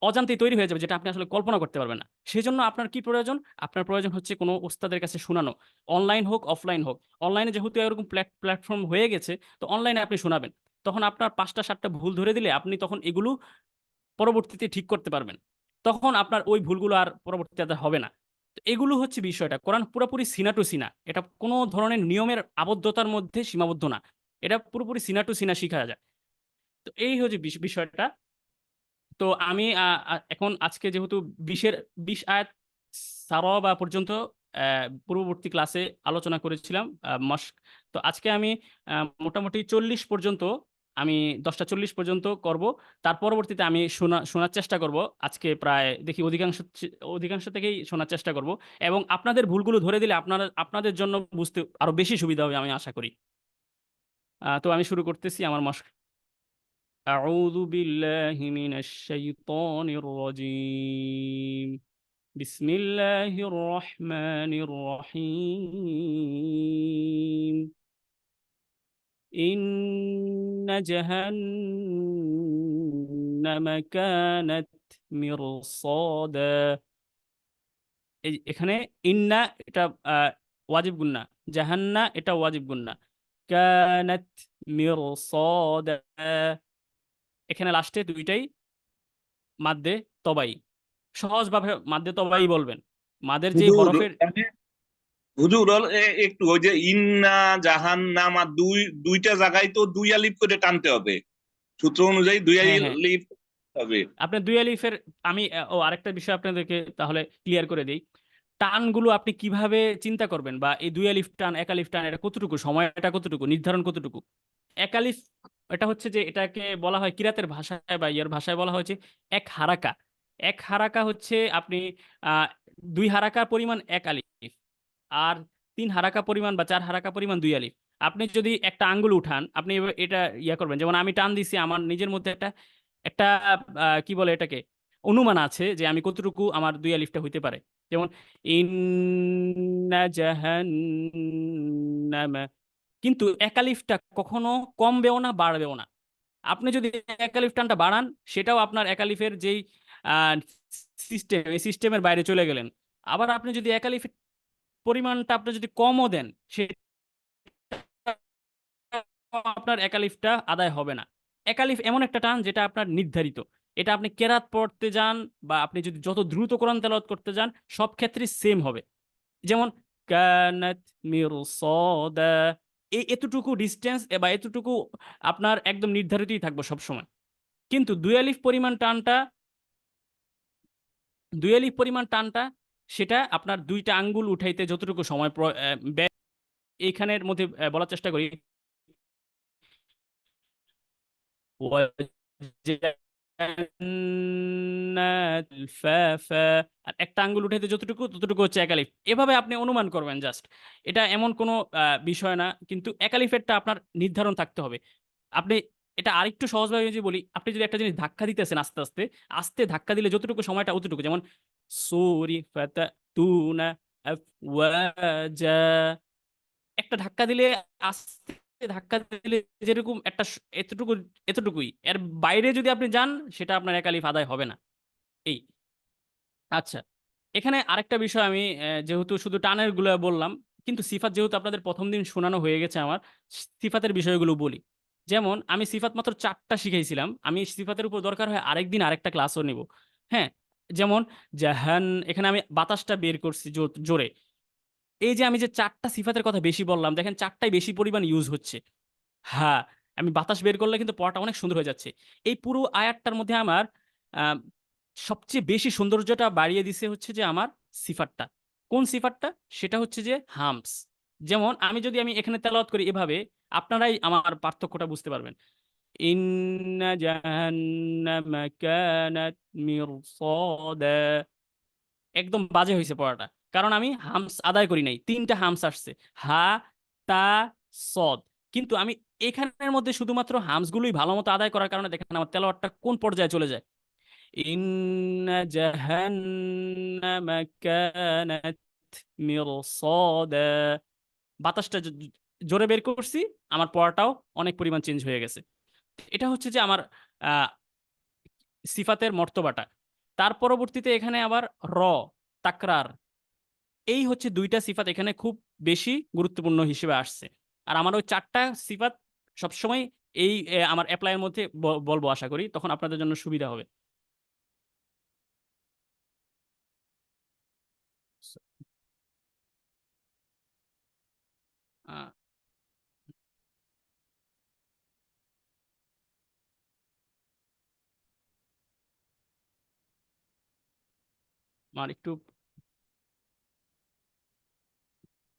অজান্তেই তৈরি হয়ে যাবে যেটা আপনি আসলে কল্পনা করতে পারবেন না। সেজন্য আপনার কি প্রয়োজন? আপনার প্রয়োজন হচ্ছে কোনো ওস্তাদের কাছে শোনানো। অনলাইন হোক, অফলাইন হোক। অনলাইনে যেহেতু এরকম প্ল্যাটফর্ম হয়ে গেছে, তো অনলাইনে আপনি শোনাবেন। তখন আপনার ৫ টা ৭ টা ভুল ধরে দিলে আপনি তখন এগুলো পরবর্তীতে ঠিক করতে পারবেন। তখন আপনার ওই ভুলগুলো আর পরবর্তীতে হবে না। তো এগুলো হচ্ছে বিষয়টা। কোরআন পুরাপুরি সিনা টু সিনা। এটা কোন ধরনের নিয়মের আবদ্ধতার মধ্যে সীমাবদ্ধ না। এটা পুরোপুরি সিনা টু সিনা শিখা যায়। তো এই হচ্ছে বিষয়টা। তো আমি এখন আজকে যেহেতু ২০ আয়াত সারবা পর্যন্ত অ্যা পূর্ববর্তী ক্লাসে আলোচনা করেছিলাম তো আজকে আমি আ মোটামুটি ৪০ পর্যন্ত আমি ১০টা ৪০ পর্যন্ত করব। তার পরবর্তীতে আমি শোনার চেষ্টা করব। আজকে প্রায় দেখি অধিকাংশ থেকেই শোনার চেষ্টা করব এবং আপনাদের ভুলগুলো ধরে দিলে আপনাদের জন্য বুঝতে আরো বেশি সুবিধা হবে আমি আশা করি। তো আমি শুরু করতেছি আমার أعوذ بالله من الشيطان الرجيم বিসমিল্লাহির রহমানির রহিম। ইন্না জাহান্নামা কানাত মিরসাদা। এখানে ইন্না এটা ওয়াজিব গুন্না, জাহান্না এটা ওয়াজিব গুন্না, কানাত মিরসাদা এখানে লাস্টে দুইটাই মাদ্দে তবাই। সহজভাবে মাদ্দে তবাই বলবেন। মাদের যেই হুজুর হরফের হুজুর একটু ওই যে ইন্না জাহান্নামা দুইটা জায়গায় তো দুই আলিফ করে টানতে হবে, সূত্র অনুযায়ী দুই হ্যাঁ হ্যাঁ, আলিফ হবে। আপনার দুই আলিফের আমি আরেকটা বিষয় আপনাদেরকে তাহলে ক্লিয়ার করে দিই। টানগুলো আপনি কিভাবে চিন্তা করবেন, বা এই দুই আলিফ টান এক আলিফ টান এটা কতটুকু, সময়টা কতটুকু, নির্ধারণ কতটুকু। এক আলিফ এটা হচ্ছে যে এটাকে বলা হয় কিরাতের ভাষায় বা ইয়ার ভাষায় বলা হয়েছে এক হারাকা। এক হারাকা হচ্ছে আপনি আহ দুই হারাকা পরিমাণ এক আলিফ, আর তিন হারাকা পরিমাণ বা চার হারাকা পরিমাণ দুই আলিফ। আপনি যদি একটা আঙ্গুল উঠান, আপনি এটা ইয়া করবেন, যেমন আমি টান দিছি, আমার নিজের মধ্যে একটা একটা কি বলে এটাকে, অনুমান আছে যে আমি কতটুকু আমার দুই আলিফটা হইতে পারে। যেমন ইন্না জাহান্নামা, কিন্তু এক আলিফটা কখনো কমবেও না বাড়বেও না। আপনি যদি এক আলিফ টানটা বাড়ান, সেটাও আপনার এক আলিফের যেই সিস্টেম, এই সিস্টেমের বাইরে চলে গেলেন। আবার আপনি যদি এক আলিফের পরিমাণটা আপনি যদি কমও দেন, সেটা আপনার একালিফটা আদায় হবে না। একালিফ এমন একটা টান যেটা আপনার নির্ধারিত। এটা আপনি কেরাত পড়তে যান বা আপনি যদি যত দ্রুত কোরআন তেলাওয়াত করতে যান, সব ক্ষেত্রে সেম হবে। যেমন কানাত মিরসাদা, এই এতটুকু ডিস্টেন্স বা এতটুকু আপনার একদম নির্ধারিতই থাকবে সব সময়। কিন্তু দুই আলিফ পরিমাণ টানটা সেটা আপনার দুইটা আঙ্গুল উঠাইতে যতটুকু সময় ব্যয়, এইখানের মধ্যে বলার চেষ্টা করি। وجعلنا الفافا, আর একটা আঙ্গুল উঠাইতে যতটুকু ততটুকু হচ্ছে একালিফ। এভাবে আপনি অনুমান করবেন জাস্ট। এটা এমন কোনো বিষয় না, কিন্তু একালিফেরটা আপনার নির্ধারণ থাকতে হবে। আপনি এটা আরেকটু সহজভাবে যদি বলি, আপনি যদি একটা জিনিস ধাক্কা দিতেছেন আস্তে আস্তে, আস্তে ধাক্কা দিলে যতটুকু সময়টা অতটুকু। যেমন সুরি ফাতা তুনা আফওয়াজা, একটা ধাক্কা দিলে, আস্তে ধাক্কা দিলে যেরকম একটা এতটুকু, এতটুকুই। এর বাইরে যদি আপনি যান, সেটা আপনার একালিফ আদায় হবে না। এই আচ্ছা, এখানে আরেকটা বিষয় আমি যেহেতু শুধু টানের গুলো বললাম, কিন্তু সিফাত যেহেতু আপনাদের প্রথম দিন শোনানো হয়ে গেছে, আমার সিফাতের বিষয়গুলো বলি। যেমন আমি সিফাত মাত্র 4টা শিখাইছিলাম, আমি সিফাতের উপর দরকার হয় আরেকদিন আরেকটা ক্লাসও নিব। হ্যাঁ, যেমন জাহান, এখানে আমি বাতাসটা বের করছি জোরে। এই যে আমি যে 4টা সিফাতের কথা বেশি বললাম, দেখেন 4টাই বেশি পরিমাণ ইউজ হচ্ছে। হ্যাঁ, আমি বাতাস বের করলে কিন্তু পড়াটা অনেক সুন্দর হয়ে যাচ্ছে। এই পুরো আয়াতটার মধ্যে আমার আহ, সবচেয়ে বেশি সৌন্দর্যটা বাড়িয়ে দিছে হচ্ছে যে আমার সিফাতটা। কোন সিফাতটা? সেটা হচ্ছে যে হামস। যেমন আমি এখানে তেলাওয়াত করি এভাবে, আপনারাই আমার পার্থক্যটা বুঝতে পারবেন। ইন্না জাহান্নামা কানাত মিরসাদা, একদম বাজে হয়েছে পড়াটা, কারণ আমি হামস আদায় করি নাই। 3টা হামস আসছে, হা, তা, সদ। কিন্তু আমি এখানের মধ্যে শুধুমাত্র হামসগুলোই ভালো মতো আদায় করার কারণে দেখেন আমার তেলাওয়াতটা কোন পর্যায়ে চলে যায়। ইন্না জাহান্নামা কানাত মিরসাদা, বাতাসটা জোরে বের করছি, আমার পড়াটাও অনেক পরিমাণ চেঞ্জ হয়ে গেছে। এটা হচ্ছে যে আমার আহ সিফাতের মর্তবাটা। তার পরবর্তীতে এখানে আবার র, তাকরার, এই হচ্ছে 2টা সিফাত এখানে খুব বেশি গুরুত্বপূর্ণ হিসেবে আসছে। আর আমার ওই 4টা সিফাত সবসময় এই আমার অ্যাপ্লাইয়ের মধ্যে বলবো, আশা করি তখন আপনাদের জন্য সুবিধা হবে। আহ, আমার একটু,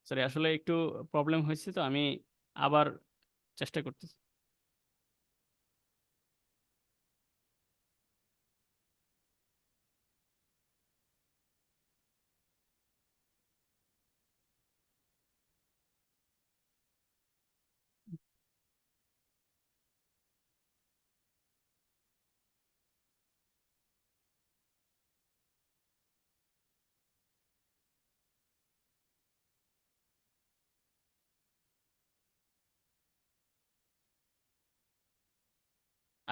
সরি, আসলে একটু প্রবলেম হয়েছে, তো আমি আবার চেষ্টা করতেছি।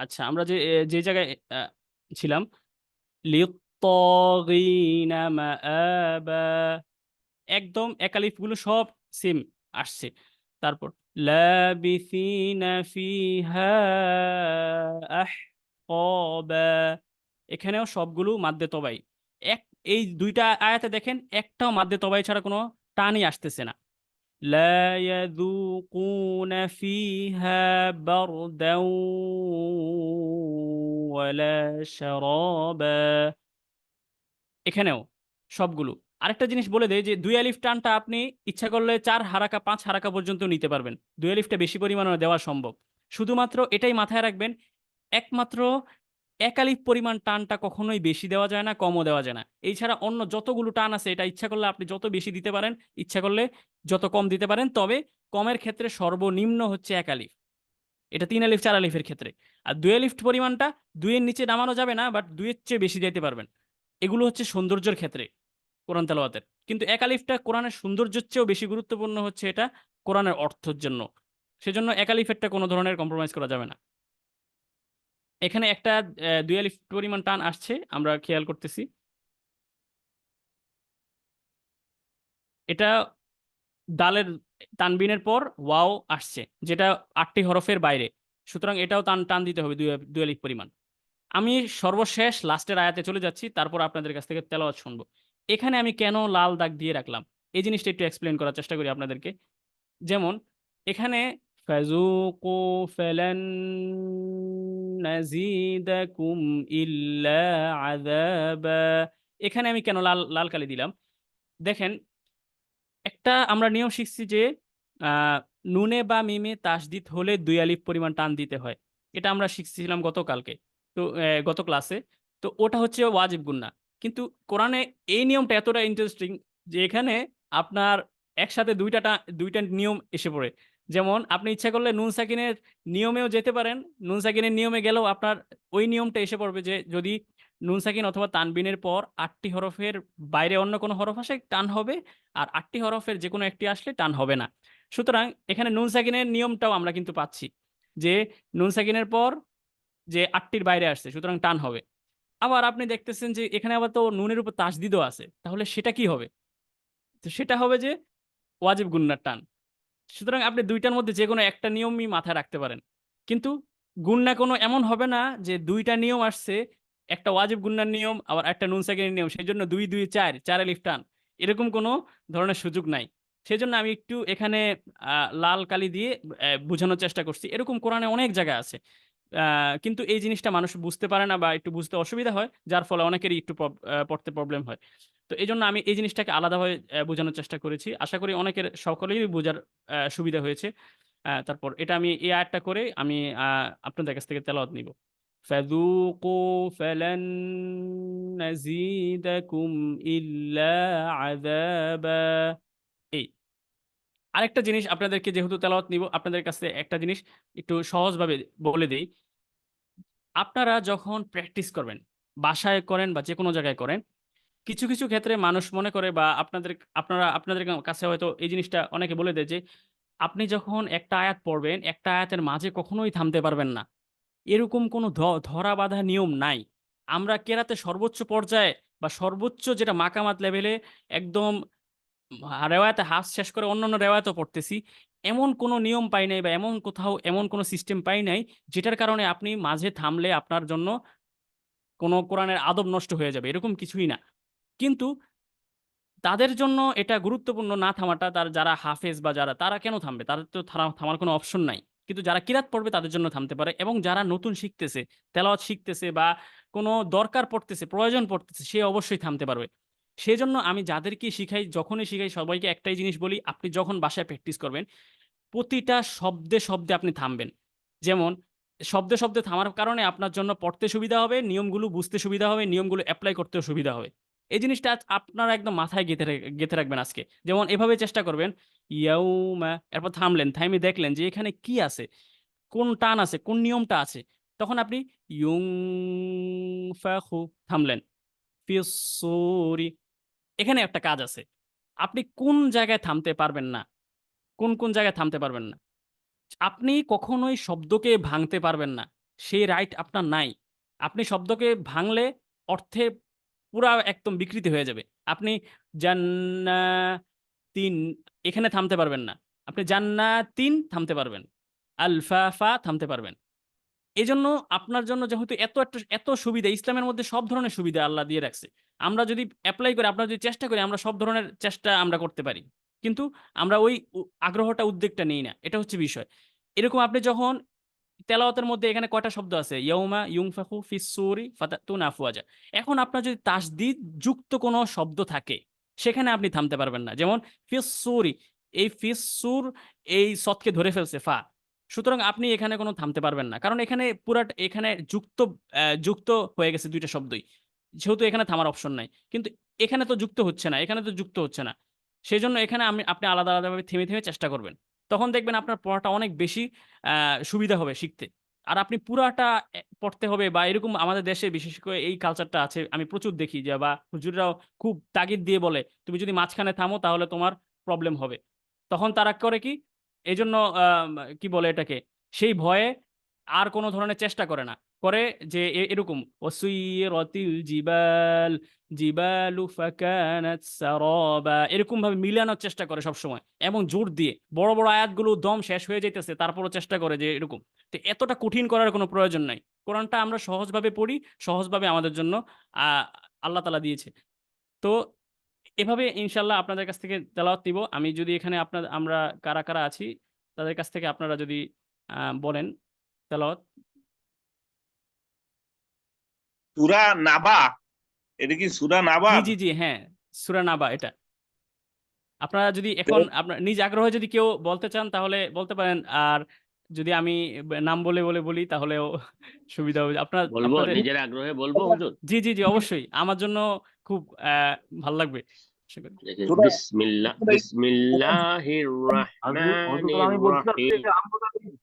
আচ্ছা, আমরা যে জায়গায় ছিলাম, লিত্তাগিনা মাআবা, একদম একালিফ গুলো সব সেম আসছে। তারপর লাবিসিনা ফিহা আহকাবা, এখানেও সবগুলো মাদ্দে তবাই। এক এই দুইটা আয়াতে দেখেন একটাও মাদ্দে তবাই ছাড়া কোনো টানই আসতেছে না। লা ইয়াযুকুনা ফিহা বারদাও ওয়ালা শারাবা, এখানেও সবগুলো। আরেকটা জিনিস বলে দেয় যে দুই আলিফ টানটা আপনি ইচ্ছা করলে 4 হারাকা 5 হারাকা পর্যন্ত নিতে পারবেন। দুই আলিফটা বেশি পরিমাণে দেওয়া সম্ভব। শুধুমাত্র এটাই মাথায় রাখবেন, একমাত্র এক আলিফ পরিমাণ টানটা কখনোই বেশি দেওয়া যায় না, কমও দেওয়া যায় না। এছাড়া অন্য যতগুলো টান আছে এটা ইচ্ছা করলে আপনি যত বেশি দিতে পারেন, ইচ্ছা করলে যত কম দিতে পারেন। তবে কমের ক্ষেত্রে সর্বনিম্ন হচ্ছে এক আলিফ। এটা 3 আলিফ 4 আলিফের ক্ষেত্রে। আর 2 আলিফ পরিমাণটা 2 এর নিচে নামানো যাবে না, বাট 2 এর চেয়ে বেশি যেতে পারবেন। এগুলো হচ্ছে সৌন্দর্যের ক্ষেত্রে কোরআন তেলাওয়াতের। কিন্তু এক আলিফটা কোরআনের সৌন্দর্যের চেয়েও বেশি গুরুত্বপূর্ণ হচ্ছে এটা কোরআনের অর্থের জন্য। সেজন্য এক আলিফেরটা কোনো ধরনের কম্প্রোমাইজ করা যাবে না। এখানে একটা 2 আলিফ পরিমাণ টান আসছে, আমরা খেয়াল করতেছি। এটা দালের তানবিনের পর ওয়াও আসছে, যেটা 8টি হরফের বাইরে। সুতরাং এটাও টান দিতে হবে 2 আলিফ পরিমাণ। আমি সর্বশেষ লাস্টের আয়াতে চলে যাচ্ছি, তারপর আপনাদের কাছ থেকে তেলাওয়াত শুনবো। এখানে আমি কেন লাল দাগ দিয়ে রাখলাম এই জিনিসটা একটু এক্সপ্লেন করার চেষ্টা করি আপনাদেরকে। যেমন এখানে ফাযুকু ফালান নাযীদাকুম ইল্লা আযাবা, এখানে আমি কেন লাল লাল কালি দিলাম? দেখেন, একটা আমরা নিয়ম শিখছি যে নুনে বা মিমে তাসদিদ হলে 2 আলিফ পরিমাণ টান দিতে হয়। এটা আমরা শিখছিলাম গতকালকে, তো গত ক্লাসে। তো ওটা হচ্ছে ওয়াজিব গুন্না। কিন্তু কোরআনে এই নিয়মটা এতটা ইন্টারেস্টিং যে এখানে আপনার একসাথে দুইটা নিয়ম এসে পড়ে। যেমন আপনি ইচ্ছা করলে নুন সাকিনের নিয়মেও যেতে পারেন, নুন সাকিনের নিয়মে গেলেও আপনার ওই নিয়মটা এসে পড়বে যে যদি নুন সাকিন অথবা তানবিনের পর 8টি হরফের বাইরে অন্য কোনো হরফ আসে টান হবে, আর 8টি হরফের যেকোনো একটি আসলে টান হবে না। সুতরাং এখানে নুন সাকিনের নিয়মটাও আমরা কিন্তু পাচ্ছি যে নুন সাকিনের পর যে 8টির বাইরে আসছে সুতরাং টান হবে। আবার আপনি দেখতেছেন যে এখানে আবার তো নুনের উপর তাসদিদও আছে, তাহলে সেটা কি হবে? তো সেটা হবে যে ওয়াজিব গুন্নার টান। সুতরাং আপনি দুইটার মধ্যে যেকোনো একটা নিয়মই মাথায় রাখতে পারেন। কিন্তু গুন্না কোনো এমন হবে না যে দুইটা নিয়ম আসছে, একটা ওয়াজিব গুন্নার নিয়ম আবার একটা নুন সাকিনের নিয়ম, সেজন্য 2 2 4 4 আলিফ টান, এরকম কোনো ধরনের সুযোগ নাই। সেজন্য আমি একটু এখানে লাল কালি দিয়ে বোঝানোর চেষ্টা করছি। এরকম কোরআনে অনেক জায়গা আছে। কিন্তু এই জিনিসটা মানুষ বুঝতে পারে না বা একটু বুঝতে অসুবিধা হয়, যার ফলে অনেকেরই একটু পড়তে প্রবলেম হয়। তো এইজন্য আমি এই জিনিসটাকে আলাদাভাবে বোঝানোর চেষ্টা করেছি। আশা করি সকলেরই বোঝার সুবিধা হয়েছে। তারপর এটা আমি এই আয়াতটা করে আমি আপনাদের কাছ থেকে তেলাওয়াত নিব। ফাযুকু ফালান নাযীদাকুম ইল্লা আযাবা। এই আরেকটা জিনিস আপনাদেরকে যেহেতু তেলাওয়াত নিব, আপনাদের কাছে একটা জিনিস একটু সহজভাবে বলে দেই। আপনারা যখন প্র্যাকটিস করবেন, বাসায় করেন বা যেকোনো জায়গায় করেন, কিছু ক্ষেত্রে মানুষ মনে করে বা আপনাদের কাছে হয়তো এই জিনিসটা অনেকে বলে দেয় যে, আপনি যখন একটা আয়াত পড়বেন, একটা আয়াতের মাঝে কখনোই থামতে পারবেন না। এরকম কোনো ধরা বাঁধা নিয়ম নাই। আমরা কেরাতে সর্বোচ্চ পর্যায়ে বা সর্বোচ্চ যেটা মাকামাত লেভেলে একদম রেওয়ায়াতে হাফ শেষ করে অন্যান্য রেওয়ায়াতও পড়তেছি। এমন কোনো নিয়ম পাই নাই বা এমন কোথাও এমন কোনো সিস্টেম পাই নাই, যেটার কারণে আপনি মাঝে থামলে আপনার জন্য কোনো কোরআনের আদব নষ্ট হয়ে যাবে। এরকম কিছুই না। কিন্তু তাদের জন্য এটা গুরুত্বপূর্ণ না থামাটা, যারা হাফেজ বা তারা কেন থামবে? তাদের তো থামার কোনো অপশন নাই। কিন্তু যারা কিরাত পড়বে তাদের জন্য থামতে পারে, এবং যারা নতুন শিখতেছে, তেলাওয়াত শিখতেছে বা কোনো দরকার পড়তেছে, প্রয়োজন পড়তেছে, সে অবশ্যই থামতে পারবে। সেজন্য আমি যাদেরকে শিখাই, যখনই শিখাই সবাইকে একটাই জিনিস বলি, আপনি যখন বাসায় প্র্যাকটিস করবেন, প্রতিটা শব্দে আপনি থামবেন। যেমন শব্দে থামার কারণে আপনার জন্য পড়তে সুবিধা হবে, নিয়মগুলো বুঝতে সুবিধা হবে, নিয়মগুলো এপ্লাই করতেও সুবিধা হবে। এই জিনিসটা আপনারা একদম মাথায় গেঁথে রাখবেন আজকে। যেমন এভাবে চেষ্টা করবেন, ইয়াউমা, এরপর থামলেন, থাইমে দেখলেন যে এখানে কি আছে, কোন টান আছে, কোন নিয়মটা আছে। তখন আপনি ইউনফাখু, থামলেন, ফিস-সূরি, এখানে একটা কাজ আছে। আপনি কোন জায়গায় থামতে পারবেন না, কোন জায়গায় থামতে পারবেন না। আপনি কখনোই শব্দকে ভাঙতে পারবেন না। সেই রাইট আপনার নাই। আপনি শব্দকে ভাঙলে অর্থে পুরা একদম বিকৃতি হয়ে যাবে। আপনি জান্নাতিন এখানে থামতে পারবেন না। আপনি জান্নাতিন থামতে পারবেন। আলফাফা থামতে পারবেন। এজন্য আপনার জন্য যেহেতু এত সুবিধা, ইসলামের মধ্যে সব ধরনের সুবিধা আল্লাহ দিয়ে রাখছে। আমরা যদি এপ্লাই করি, আমরা যদি চেষ্টা করি, আমরা সব ধরনের চেষ্টা আমরা করতে পারি। কিন্তু আমরা ওই আগ্রহটা, উদ্বেগটা নেই না। এটা হচ্ছে বিষয়। এরকম আপনি যখন তেলাওয়াতের মধ্যে এখানে কয়টা শব্দ আছে? ইয়াউমা ইউনফাখু ফিস সূরি ফাতাতুনা আফওয়াজা। এখন আপনার যদি তাসদিদ যুক্ত কোনো শব্দ থাকে, সেখানে আপনি থামতে পারবেন না। যেমন ফিস সূরি, এই ফিস সূর এই সদকে ধরে ফেলছে ফা। সুতরাং আপনি এখানে কোনো থামতে পারবেন না। কারণ এখানে এখানে যুক্ত হয়ে গেছে ২ টা শব্দই। যেহেতু এখানে থামার অপশন নাই। কিন্তু এখানে তো যুক্ত হচ্ছে না, এখানে তো যুক্ত হচ্ছে না। সেজন্য এখানে আপনি আলাদা, আলাদাভাবে থেমে চেষ্টা করবেন। তখন দেখবেন আপনার পড়াটা অনেক বেশি সুবিধা হবে শিখতে। আর আপনি পুরাটা পড়তে হবে বা এরকম আমাদের দেশে বিশেষ করে এই কালচারটা আছে। আমি প্রচুর দেখি যে বা হুজুররাও খুব তাগিদ দিয়ে বলে, "তুমি যদি মাঝখানে থামো তাহলে তোমার প্রবলেম হবে।" তখন তারা করে কি? এজন্য কি বলে এটাকে? সেই ভয়ে আর কোন ধরনের চেষ্টা করে না। করে যে এরকম ওয়াসুইরাতিল জিবালু ফাকানাত সারাবা এরকমভাবে মিলানোর চেষ্টা করে সবসময় এবং জোর দিয়ে। বড়, বড় আয়াতগুলো দম শেষ হয়ে যাইতেছে তারপরও চেষ্টা করে যে এরকম। তো এতটা কঠিন করার কোনো প্রয়োজন নাই। কোরআনটা আমরা সহজভাবে পড়ি, সহজভাবে আমাদের জন্য আ আল্লাহ তাআলা দিয়েছে। তো এভাবে ইনশাআল্লাহ আপনাদের কাছ থেকে তেলাওয়াত নিবো। আমি যদি এখানে আমরা কারা আছি তাদের কাছ থেকে আপনারা যদি বলেন তেলাওয়াত। সূরা নাবা, এটা কি সূরা নাবা? জি, হ্যাঁ, সূরা নাবা এটা। আপনারা যদি এখন আপনার নিজ আগ্রহে যদি কেউ বলতে চান তাহলে বলতে পারেন। আর যদি আমি নাম বলি তাহলেও সুবিধা হবে। বলবো, আপনাদের নিজের আগ্রহে বলবো হুজুর। জি, অবশ্যই। আমার জন্য খুব ভাল লাগবে। আশা করি। দেখেন, সূরা বিসমিল্লাহির রহমানির রহিম।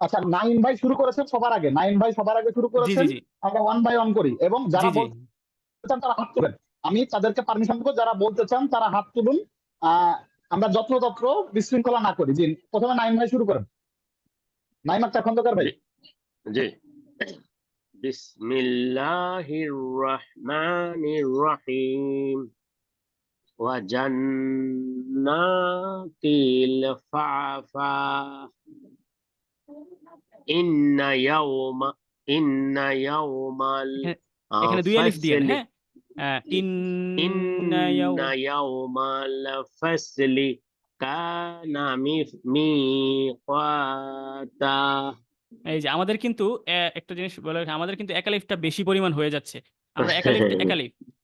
আচ্ছা, নাইম ভাই শুরু করেছেন সবার আগে। নাইম ভাই সবার আগে শুরু করেছেন। জি। আমরা ওয়ান বাই ওয়ান করি এবং যারা জি। বলতে চান তারা হাত তুলেন। আমি তাদেরকে পারমিশন দেবো, যারা বলতে চান তারা হাত তুলুন। আমরা যত্রতত্র বিশৃঙ্খলা না করি। জি, প্রথমে নাইম ভাই শুরু করেন। নাইম আক্তার খন্দকার ভাই। জি, বিসমিল্লাহির রহমানির রহিম। ওয়া জান্নাতিল ফাফা। ইন্না ইয়াউমাল এখানে ২ আলিফ দিয়েন, ফাসলি। হ্যাঁ? ইন্না ইয়াউমাল ফাসলি কানা মিকাতা। এই যে আমাদের কিন্তু একটা জিনিস বলে রাখি, আমাদের কিন্তু এক আলিফটা বেশি পরিমাণ হয়ে যাচ্ছে। আমরা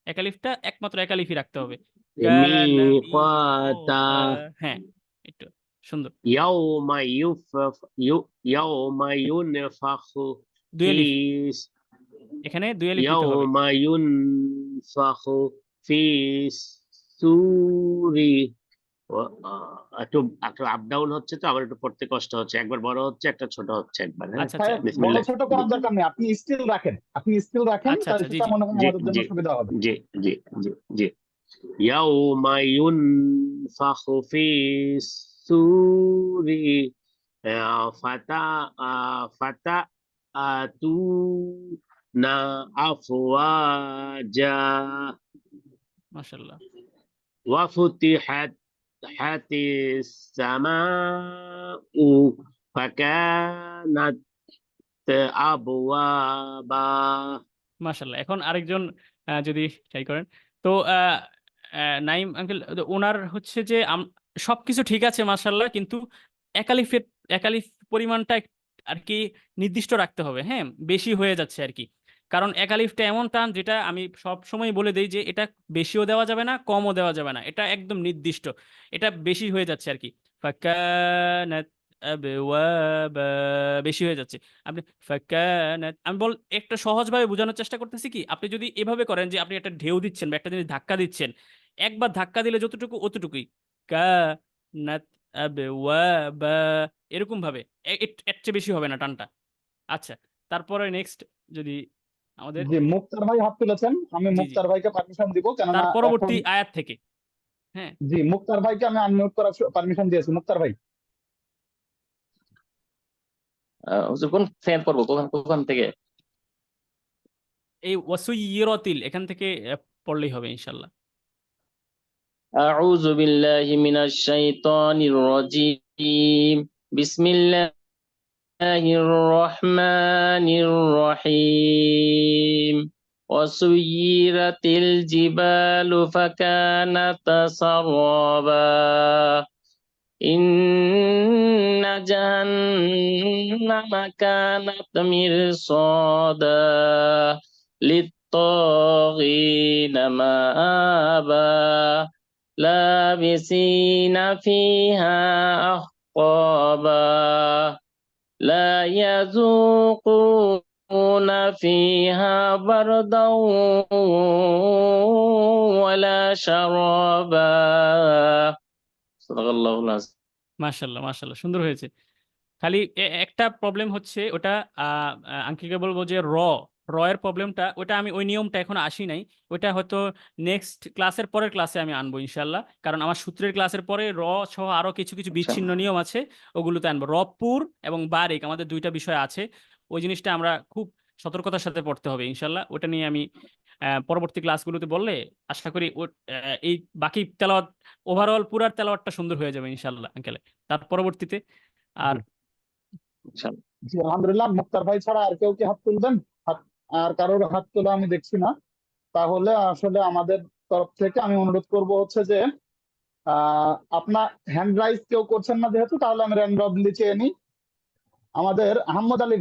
এক আলিফটা একমাত্র এক আলিফই রাখতে হবে। কানা মিকাতা। হ্যাঁ, একটু সুন্দর। ইয়াউমা ইউনফাখু ২ আলিফ। ফিস। এখানে ২ আলিফ দিতে হবে। ইয়াউমা ইউনফাখু ফিস সূরি। একটু আপ ডাউন হচ্ছে, তো আমার একটু পড়তে কষ্ট হচ্ছে। একবার বড় হচ্ছে, একটা ছোট হচ্ছে একবার। হ্যাঁ, আচ্ছা। বড় বিসমিল্লাহ। ছোট করার দরকার নেই। আপনি স্টিল রাখেন। আচ্ছা, তাহলে জি। সেটা মনে হয় জি আমাদের জন্য জি সুবিধা হবে। জি জি জি জি। ইয়াউমা ইউনফাখু ফিস সূরি ফাতা আতুনা আফওয়াজা। মাশাআল্লাহ। ওয়া হাতিস সামাউ ফাকানাত আবওয়াবা। মাশাআল্লাহ। এখন আরেকজন যদি ট্রাই করেন। তো নাইম আঙ্কেল উনার হচ্ছে যে সবকিছু ঠিক আছে মাশাআল্লাহ, কিন্তু একালিফের একালিফ পরিমাণটা আরকি নির্দিষ্ট রাখতে হবে, হ্যাঁ? বেশি হয়ে যাচ্ছে আরকি। কারণ একালিফটা এমন টান যেটা আমি সবসময় বলে দেই যে এটা বেশিও দেওয়া যাবে না, কমও দেওয়া যাবে না। এটা একদম নির্দিষ্ট। এটা বেশি হয়ে যাচ্ছে আরকি। ফাকানাত আবওয়াবা বেশি হয়ে যাচ্ছে। আপনি ফাকানাত আমি একটা সহজভাবে বোঝানোর চেষ্টা করতেছি কি, আপনি যদি এভাবে করেন যে আপনি একটা ঢেউ দিচ্ছেন বা একটা জিনিস ধাক্কা দিচ্ছেন। একবার ধাক্কা দিলে যতটুকু অতটুকুই। কানাত আবওয়াবা এরকমভাবে। এর চেয়ে বেশি হবে না টানটা। আচ্ছা, তারপরে নেক্সট যদি আমাদের জি, মুক্তার ভাই হাত তুলেছেন। আমি জি। মুক্তার ভাইকে পারমিশন দিব, কেননা তার এখন পরবর্তী আয়াত থেকে। হ্যাঁ? জি, মুক্তার ভাইকে আমি আনমিউট করার পারমিশন দিয়েছি। মুক্তার ভাই। হুজুর কোন ফ্যান পড়বো কোন কোন থেকে? এই ওয়াসুইয়িরাতিল এখান থেকে পড়লেই হবে ইনশাল্লাহ। أعوذ بالله من الشيطان الرجيم بسم الله الرحمن الرحيم وسيرت الجبال فكانت سرابا إن جهنم كانت مرصادا للطاغين مآبا لابسين فيها أحقابا لا يذوقون فيها بردا ولا شرابا صدق الله العظيم মাশাল্লাহ মাশাল্লাহ, সুন্দর হয়েছে। খালি একটা প্রবলেম হচ্ছে ওটা, আঙ্কেলকে বলবো যে র এর প্রবলেমটা, ওটা আমি ওই নিয়মটা এখন আসি নাই, ওটা হয়তো নেক্সট ক্লাসের পরের ক্লাসে আমি আনবো ইনশাল্লাহ। কারণ আমার সূত্রের ক্লাসের পরে র সহ আরো কিছু কিছু বিচ্ছিন্ন নিয়ম আছে, ওগুলোতে আনবো। রপুর এবং বারিক আমাদের দুইটা বিষয় আছে, ওই জিনিসটা আমরা খুব সতর্কতার সাথে পড়তে হবে ইনশাল্লাহ। ওটা নিয়ে আমি পরবর্তী ক্লাসগুলোতে বললে আশা করি এই বাকি তেলাওয়াত, ওভারঅল পুরার তেলাওয়াতটা সুন্দর হয়ে যাবে ইনশাল্লাহ আঙ্কেল তার পরবর্তীতে। আর ইনশাআল্লাহ। জি আলহামদুলিল্লাহ। মুক্তার ভাই ছাড়া আর কেউ কি হাত তুলবেন? আর কারোর হাত তোলা আমি দেখছি না। তাহলে আসলে আমাদের তরফ থেকে আমি অনুরোধ করব হচ্ছে যে আপনার হ্যান্ড রাইজ কেউ করছেন না যেহেতু, তাহলে আমি র্যান্ডমলি চেয়ে নিই। আমাদের আহমদ আলী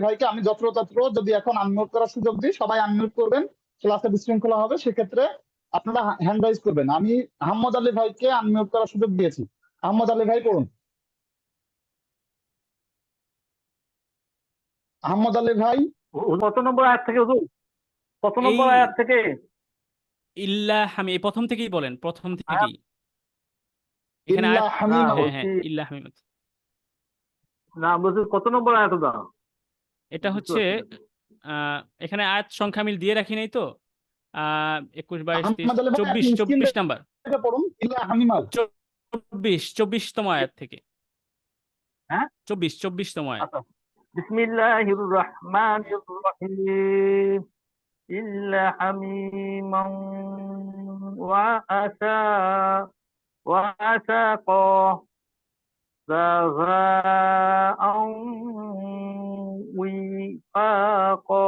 ভাইকে আমি যত্রতত্র যদি এখন আনমিউট করার সুযোগ দিই, সবাই আনমিউট করবেন, ক্লাসে বিশৃঙ্খলা হবে, সেক্ষেত্রে আপনারা হ্যান্ড রাইজ করবেন। আমি আহমদ আলী ভাইকে আনমিউট করার সুযোগ দিয়েছি। আহমদ আলী ভাই করুন। আহমদ আলী ভাই কত নম্বর আয়াত থেকে হুজুর? কত নম্বর এই আয়াত থেকে? আমি এই প্রথম থেকেই বলেন, প্রথম থেকেই এখানে ইল্লা হামিমা। হ্যাঁ হ্যাঁ ইল্লাহ হামিম। না বলছি কত নম্বর আয়াত ওটা? এটা হচ্ছে এখানে আয়াত সংখ্যা আমি দিয়ে রাখি নাই তো, 21, 22, 23, আহমদ আলী ভাই 24, আপনি স্ক্রিন 24 নাম্বার, থেকে পড়ুন ইল্লা হামিমা। 24তম আয়াত থেকে। হ্যাঁ 24তম আয়াত। আচ্ছা, বিসমিল্লাহির রহমানির রহিম ইল্লা হামিমান ওয়া আসাকা জাযাআন উইফাকা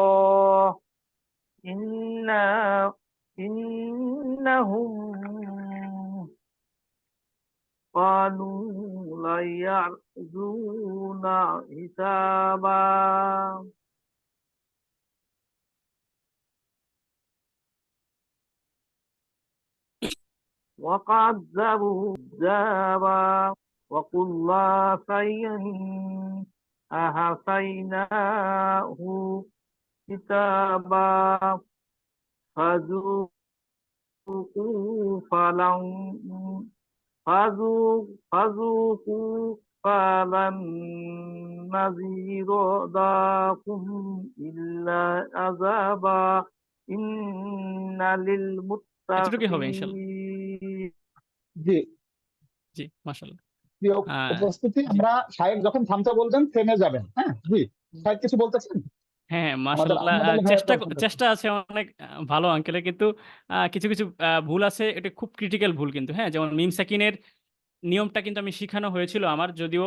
إنهم قالوا لا يرجون حسابا وكذبوا كذابا وكل شيء أحصيناه كتابا فذوقوا فلن نزيدكم إلا عذابا إن এতটুকুই হবে ইনশাল্লাহ। للمتقين জি জি মাশাআল্লাহ। প্রিয় উপস্থিতি, আমরা সাহেব যখন থামতে বলবেন থেমে যাবেন। হ্যাঁ জি সাহেব কিছু বলতেছেন? হ্যাঁ আমাদের মাশাআল্লাহ, আহমদ আলী ভাইয়ের তরফ থেকে। চেষ্টা আছে অনেক ভালো আঙ্কেলে, কিন্তু কিছু কিছু ভুল আছে, এটা খুব ক্রিটিক্যাল ভুল কিন্তু। হ্যাঁ যেমন মিম সাকিনের নিয়মটা কিন্তু আমি শিখানো হয়েছিল আমার, যদিও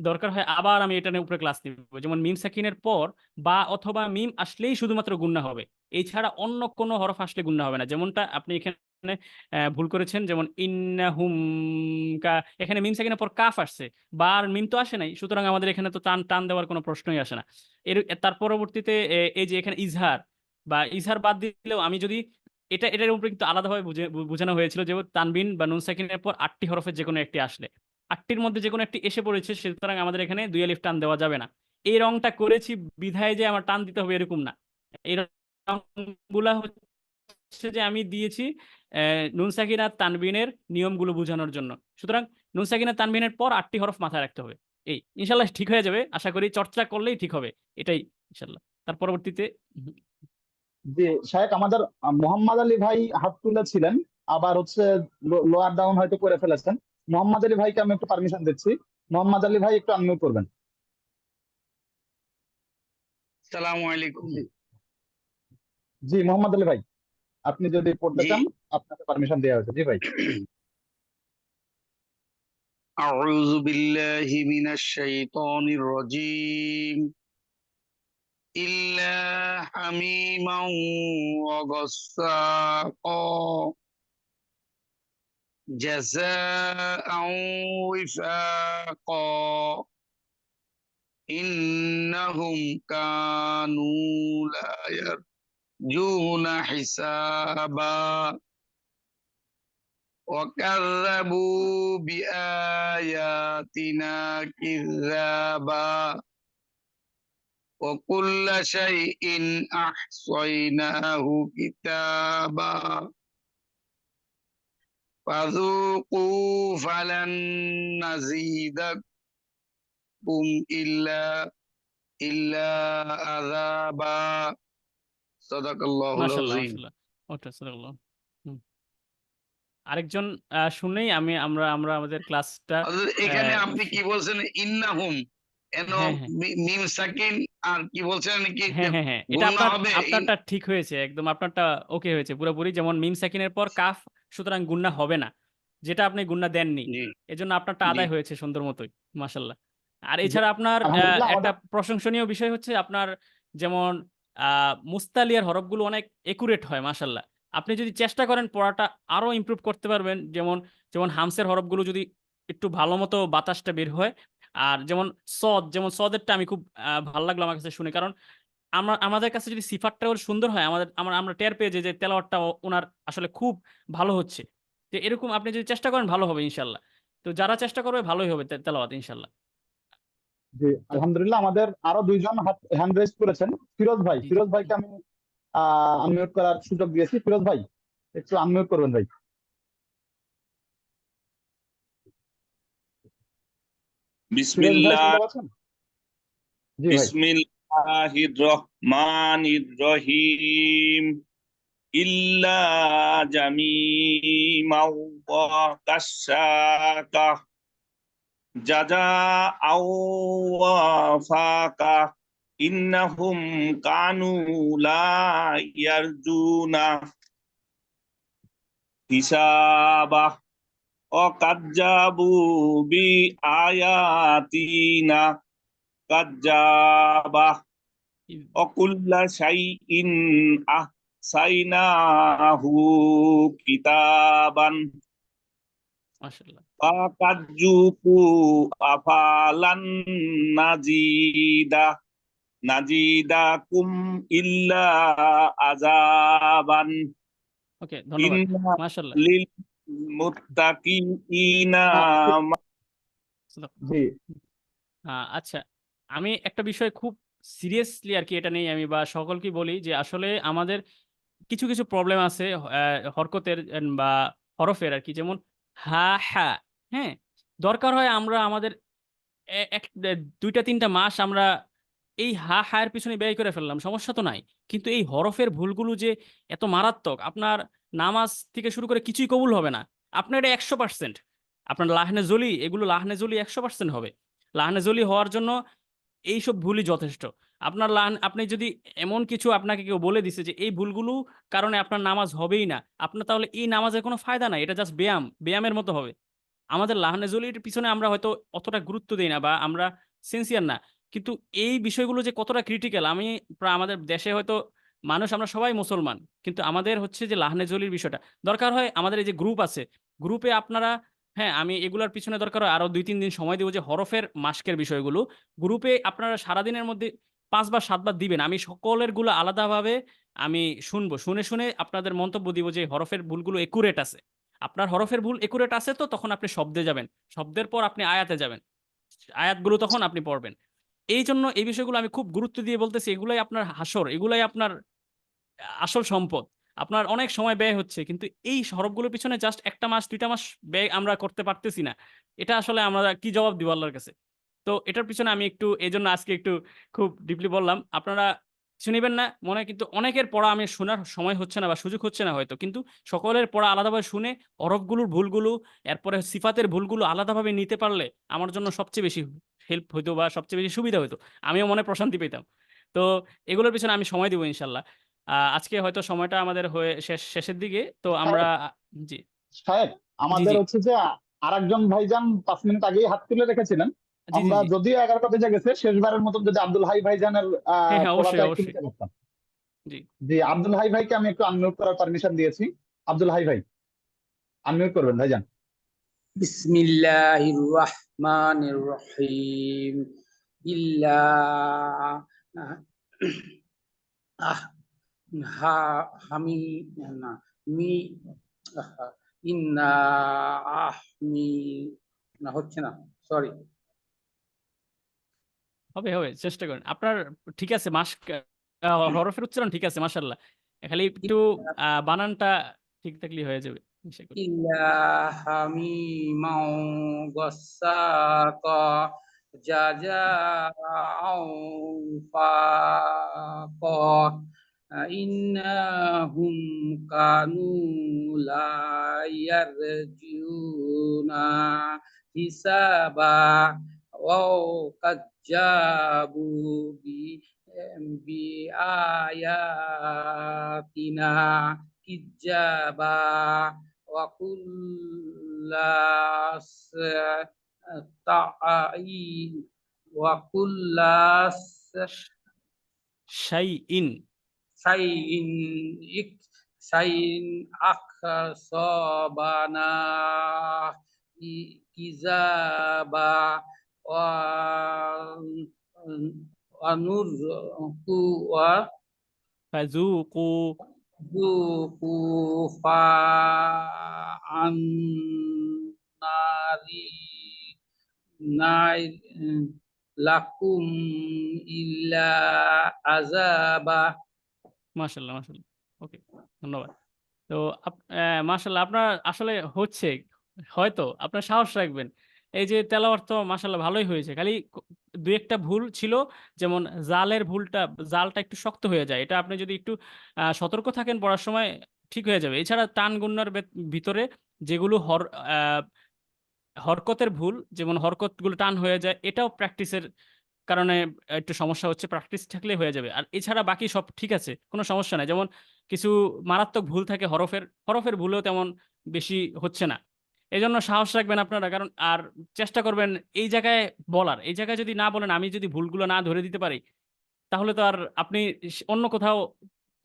দরকার হয় আবার আমি এটা নিয়ে উপরে ক্লাস নিব। যেমন মিম সাকিনের পর বা অথবা মিম আসলেই শুধুমাত্র গুণনা হবে, এছাড়া অন্য কোনো হরফ আসলে গুণনা হবে না। যেমনটা আপনি এখানে ভুল করেছেন, যেমন ইন্নাহুম কা, এখানে মিম সাকিনের পর কাফ আসছে, বা আর মিম তো আসে নাই, সুতরাং আমাদের এখানে তো টান টান দেওয়ার কোনো প্রশ্নই আসে না। তার পরবর্তীতে এই যে এখানে ইজহার বাদ দিলেও আমি যদি এটার উপরে কিন্তু আলাদাভাবে বোঝানো হয়েছিল যে তানবিন বা নুন সাকিনের পর 8টি হরফের যে কোনো একটি আসলে, 8টির মধ্যে যে কোনো একটি এসে পড়েছে, সুতরাং আমাদের এখানে 2 আলিফ টান দেওয়া যাবে না। এই রংটা করেছি বিধায় যে আমার টান দিতে হবে এরকম না, এই রংগুলা হচ্ছে যে আমি দিয়েছি নুন সাকিন আর তানবিনের নিয়মগুলো বোঝানোর জন্য। সুতরাং নুন সাকিন আর তানবিনের পর 8টি হরফ মাথায় রাখতে হবে। এই ইনশাল্লাহ ঠিক হয়ে যাবে, আশা করি চর্চা করলেই ঠিক হবে, এটাই ইনশাল্লাহ। তার পরবর্তীতে জি সাহেব আমাদের মোহাম্মদ আলী ভাই হাত তুলেছিলেন, আবার হচ্ছে লোয়ার ডাউন হয়তো করে ফেলেছেন। মোহাম্মদ আলী ভাইকে আমি একটু পারমিশন দিচ্ছি। মোহাম্মদ আলী ভাই একটু আনমিউট করবেন। আসসালামু আলাইকুম। জি জি মোহাম্মদ আলী ভাই, আপনি যদি পড়তে জি। চান আপনাকে পারমিশন দেওয়া হয়েছে। জি ভাই। أعوذ بالله من الشيطان الرجيم إلا حميما وغساقا جزاء وفاقا إنهم كانوا لا يرجون حسابا وكذبوا بآياتنا كذابا وكل شيء أحصيناه كتابا فذوقوا فلن نزيدكم إلا عذابا صدق الله মাশাল্লাহ العظيم। মাশাল্লাহ। ওটা সাদাকাল্লাহ। হুম। আরেকজন শুনলেই আমরা আমরা আমাদের ক্লাসটা এখানে আপনি কি বলছেন ইন্নাহুম এন হ্যাঁ হ্যাঁ মিম সাকিন আর কি বলছেন কি হ্যাঁ হ্যাঁ হ্যাঁ এটা গুণনা হবে আপনারটা ঠিক হয়েছে, একদম আপনারটা ওকে হয়েছে পুরোপুরি। যেমন মিম সাকিনের পর কাফ, সুতরাং গুন্না হবে না, যেটা আপনি গুন্না দেননি, জি এজন্য আপনারটা জি আদায় হয়েছে সুন্দর মতোই। মাশাল্লাহ। আর জি এছাড়া আপনার আলহামদুলিল্লাহ একটা আমাদের প্রশংসনীয় বিষয় হচ্ছে আপনার যেমন মুস্তালিয়ার হরফগুলো অনেক একুরেট হয় মাশাল্লাহ। আপনি যদি চেষ্টা করেন পড়াটা আরো ইমপ্রুভ করতে পারবেন। যেমন যেমন হামসের হরফগুলো যদি একটু ভালো মতো বাতাসটা বের হয়, আর যেমন যেমন সদেরটা আমি খুব ভালো লাগলো আমার কাছে শুনে। কারণ আমাদের কাছে যদি সিফাতটা ওর সুন্দর হয়, আমরা টের পেয়ে যাই যে তেলাওয়াতটা ওনার আসলে খুব ভালো হচ্ছে। যে এরকম আপনি যদি চেষ্টা করেন ভালো হবে ইনশাল্লাহ। তো যারা চেষ্টা করবে ভালোই হবে তেলাওয়াত ইনশাল্লাহ। জি আলহামদুলিল্লাহ আমাদের আরো দুইজন হ্যান্ড রেজ করেছেন। ফিরোজ ভাই, জি জি ফিরোজ ভাইকে আমি আনমিউট করার সুযোগ দিয়েছি। ফিরোজ ভাই একটু আনমিউট করবেন ভাই। ফিরোজ ভাই বিসমিল্লাহ শুনতে পাচ্ছেন? জি ভাই। বিসমিল্লাহির রহমানির রহিম ইল্লা জামিমাও ওয়া কাশাকা জাযাআও ওয়াফাকা ইন্নাহুম কানু লা ইয়ারজুনা হিসাবা অকাজ্জাবু বিআয়াতিনা কাজ্জাবা অকুল্লা শাইইন আহসাইনাহু কিতাবান মাশাল্লাহ। ফাকাজ্জুকু আফালান নাজিদাকুম ইল্লা আযাবান ওকে, ধন্যবাদ। ইন্না মাশাল্লাহ। লিল মুত্তাকিনা জি আচ্ছা, আমি একটা বিষয় খুব সিরিয়াসলি আর কি এটা নেই আমি বা সকলকে বলি যে আসলে আমাদের কিছু কিছু প্রবলেম আছে হরকতের বা হরফের আর কি। যেমন হা হা, হ্যাঁ, দরকার হয় আমরা আমাদের ২টা ৩টা মাস আমরা এই হা এর পিছনে ব্যয় করে ফেললাম, সমস্যা তো নাই। কিন্তু এই হরফের ভুলগুলো যে এত মারাত্মক, আপনার নামাজ থেকে শুরু করে কিছুই কবুল হবে না। আপনার এটা ১০০%। আপনার লাহনে জলি, এগুলো লাহনে জলি ১০০% হবে। লাহনে জলি হওয়ার জন্য এইসব ভুলই যথেষ্ট। আপনার আপনি যদি এমন কিছু আপনাকে কেউ বলে দিছে যে এই ভুলগুলো কারণে আপনার নামাজ হবেই না, আপনার তাহলে এই নামাজের কোনো ফায়দা নাই। এটা জাস্ট ব্যায়ামের মতো হবে। আমাদের লাহানে জলির পিছনে আমরা হয়তো অতটা গুরুত্ব দেই না বা আমরা সিনসিয়ার না। কিন্তু এই বিষয়গুলো যে কতটা ক্রিটিক্যাল, আমি প্রায় আমাদের দেশে হয়তো মানুষ আমরা সবাই মুসলমান। কিন্তু আমাদের হচ্ছে যে লাহানে জলির বিষয়টা দরকার হয়। আমাদের এই যে গ্রুপ আছে, গ্রুপে আপনারা, হ্যাঁ, আমি এগুলার পিছনে দরকার হয় আরো ২-৩ দিন সময় দিব যে হরফের মাসকের বিষয়গুলো গ্রুপে আপনারা সারাদিনের মধ্যে ৫ বার ৭ বার দিবেন। আমি সকলের গুলো আলাদাভাবে আমি শুনবো। শুনে আপনাদের মন্তব্য দিব যে হরফের ভুলগুলো একুরেট আছে। আপনার হরফের ভুল একুরেট আছে তো তখন আপনি শব্দে যাবেন। শব্দের পর আপনি আয়াতে যাবেন। আয়াতগুলো তখন আপনি পড়বেন। এইজন্য এই বিষয়গুলো আমি খুব গুরুত্ব দিয়ে বলতেছি। এগুলাই আপনার হাসর, এগুলাই আপনার আসল সম্পদ। আপনার অনেক সময় ব্যয় হচ্ছে। কিন্তু এই হরফগুলোর পিছনে জাস্ট ১ টা মাস ২ টা মাস ব্যয় আমরা করতে পারতেছি না। এটা আসলে আমরা কি জবাব দিব আল্লাহর কাছে? তো এটার পিছনে আমি একটু এজন্য আজকে একটু খুব ডিপলি বললাম। আপনারা কিছু নিবেন না মনে, কিন্তু অনেকের পড়া আমি শোনার সময় হচ্ছে না বা সুযোগ হচ্ছে না হয়তো। কিন্তু সকলের পড়া আলাদাভাবে শুনে হরফগুলোর ভুলগুলো, এরপরে সিফাতের ভুলগুলো আলাদাভাবে নিতে পারলে আমার জন্য সবচেয়ে বেশি হেল্প হইতো বা সবচেয়ে বেশি সুবিধা হইতো। আমিও মনে প্রশান্তি পেতাম। তো এগুলোর পিছনে আমি সময় দিব ইনশাল্লাহ। আজকে হয়তো সময়টা আমাদের হয়ে শেষের দিকে, তো আমরা জি সাহেব, জি আমাদের জি হচ্ছে যে আরেকজন ভাইজান 5 মিনিট আগেই হাত তুলে রেখেছিলেন। জি জি আমরা জি যদিও 11টা বেজে গেছে, শেষবারের মতন যদি আব্দুল হাই ভাইজানের হ্যাঁ হ্যাঁ, পড়াটা অবশ্যই একটু অবশ্যই। নিতে পারতাম। জি জি, আব্দুল হাই ভাইকে আমি একটু আনমিউট করার পারমিশন দিয়েছি। আব্দুল হাই ভাই, আনমিউট করবেন ভাইজান। বিসমিল্লাহির রহমানির রহিম। ইল্লা আহ হা হামি না মি আহা, ইন্না আহমি না হচ্ছে না, সরি। হবে হবে, চেষ্টা করেন আপনার। ঠিক আছে, হরফের উচ্চারণ ঠিক আছে মাশাআল্লাহ, খালি একটু বানানটা ঠিক থাকলেই হয়ে যাবে আশা করি। ইল্লা হামিমাও গাসাকা জাজাআও ফাকা ইন্নাহুম কানু লা ইয়ারজুনা হিসাবা ওয়াও কাজ্জাবু বিআয়াতিনা কিজ্জাবা ওয়াকুল্লাস শাইইন শাইইন শাইইন আখসাবানা কিজাবা অনুরকু ফাযুকু ذوقوا فأناري লাকুম ইল্লা আযাবা। মাশাআল্লাহ মাশাআল্লাহ, ওকে, ধন্যবাদ। তো মাশাআল্লাহ আপনার আসলে হচ্ছে, হয়তো আপনার সাহস রাখবেন। এই যে তেলাওয়াত তো মাশাআল্লাহ ভালোই হয়েছে, খালি দুই একটা ভুল ছিল, যেমন জালটা একটু শক্ত হয়ে যায়। এটা আপনি যদি একটু সতর্ক থাকেন পড়ার সময় ঠিক হয়ে যাবে। এছাড়া টান গুন্নার ভিতরে যেগুলো হরকতের ভুল, যেমন হরকতগুলো টান হয়ে যায়, এটাও প্র্যাকটিসের কারণে একটু সমস্যা হচ্ছে, প্র্যাকটিস থাকলেই হয়ে যাবে। আর এছাড়া বাকি সব ঠিক আছে, কোনো সমস্যা নাই। যেমন কিছু মারাত্মক ভুল থাকে হরফের ভুলও তেমন বেশি হচ্ছে না। এজন্য সাহস রাখবেন আপনারা, কারণ আর চেষ্টা করবেন এই জায়গায় এই জায়গায় যদি না বলেন, আমি যদি ভুলগুলো না ধরে দিতে পারি, তাহলে তো আর আপনি অন্য কোথাও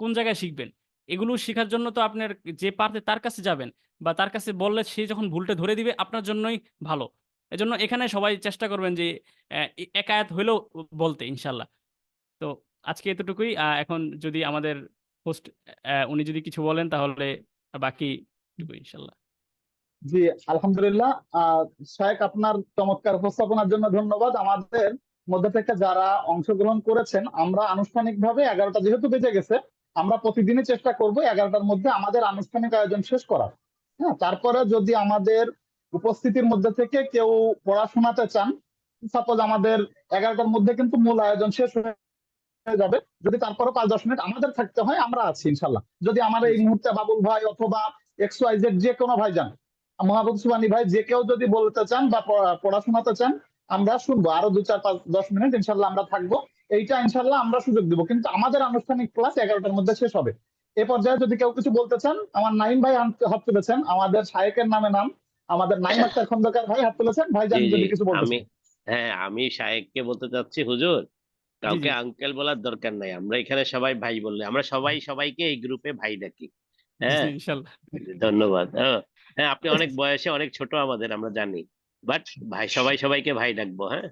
কোন জায়গায় শিখবেন? এগুলো শিখার জন্য তো আপনার যে পারবে তার কাছে যাবেন, বা তার কাছে বললে সে যখন ভুলটা ধরে দিবে আপনার জন্যই ভালো। এজন্য এখানে সবাই চেষ্টা করবেন যে এক আয়াত হইলেও বলতে ইনশাআল্লাহ। তো আজকে এতটুকুই। এখন যদি আমাদের হোস্ট উনি যদি কিছু বলেন তাহলে বাকি ইনশাআল্লাহ। জি, আলহামদুলিল্লাহ। শায়েখ, আপনার চমৎকার উপস্থাপনার জন্য ধন্যবাদ। আমাদের মধ্যে থেকে যারা অংশগ্রহণ করেছেন, আমরা আনুষ্ঠানিকভাবে 11টা যেহেতু বেজে গেছে, আমরা প্রতিদিনই চেষ্টা করব 11টার মধ্যে আমাদের আনুষ্ঠানিক আয়োজন শেষ করার। হ্যাঁ, তারপরে যদি আমাদের উপস্থিতির মধ্যে থেকে কেউ পড়াশোনাতে চান, সাপোজ আমাদের 11টার মধ্যে কিন্তু মূল আয়োজন শেষ হয়ে যাবে। যদি তারপরে 5-10 মিনিট আমাদের থাকতে হয়, আমরা আছি ইনশাল্লাহ। যদি আমার এই মুহূর্তে বাবুল ভাই অথবা XYZ যে কোনো ভাই যান, মাহবুব সুবানি ভাই, যে কেউ যদি বলতে চান বা পড়াশোনাতে চান, আমরা শুনবো। আরো 2-4-5-10 মিনিট ইনশাল্লাহ আমরা থাকবো। এইটা ইনশাল্লাহ আমরা সুযোগ দিব, কিন্তু আমাদের আনুষ্ঠানিক ক্লাস 11টার মধ্যে শেষ হবে। এ পর্যায়ে যদি কেউ কিছু বলতে চান, আমার নাইম ভাই হাত তুলেছেন, আমাদের শায়েকের নামে নাম, আমাদের নাইম আক্তার খন্দকার ভাই হাত তুলেছেন। ভাই জি জান জি যদি কিছু বলতে আমি চান। আমি শায়েককে বলতে চাচ্ছি, হুজুর জি কাউকে জি আঙ্কেল বলার দরকার নাই, আমরা এখানে সবাই ভাই বললে, আমরা সবাই সবাইকে এই গ্রুপে ভাই ডাকি। জি হ্যাঁ, ইনশাআল্লাহ। ধন্যবাদ। হ্যাঁ, আপনি অনেক বয়সে অনেক ছোট আমাদের, আমরা জানি, বাট ভাই সবাইকে ভাই ডাকবো। হ্যাঁ,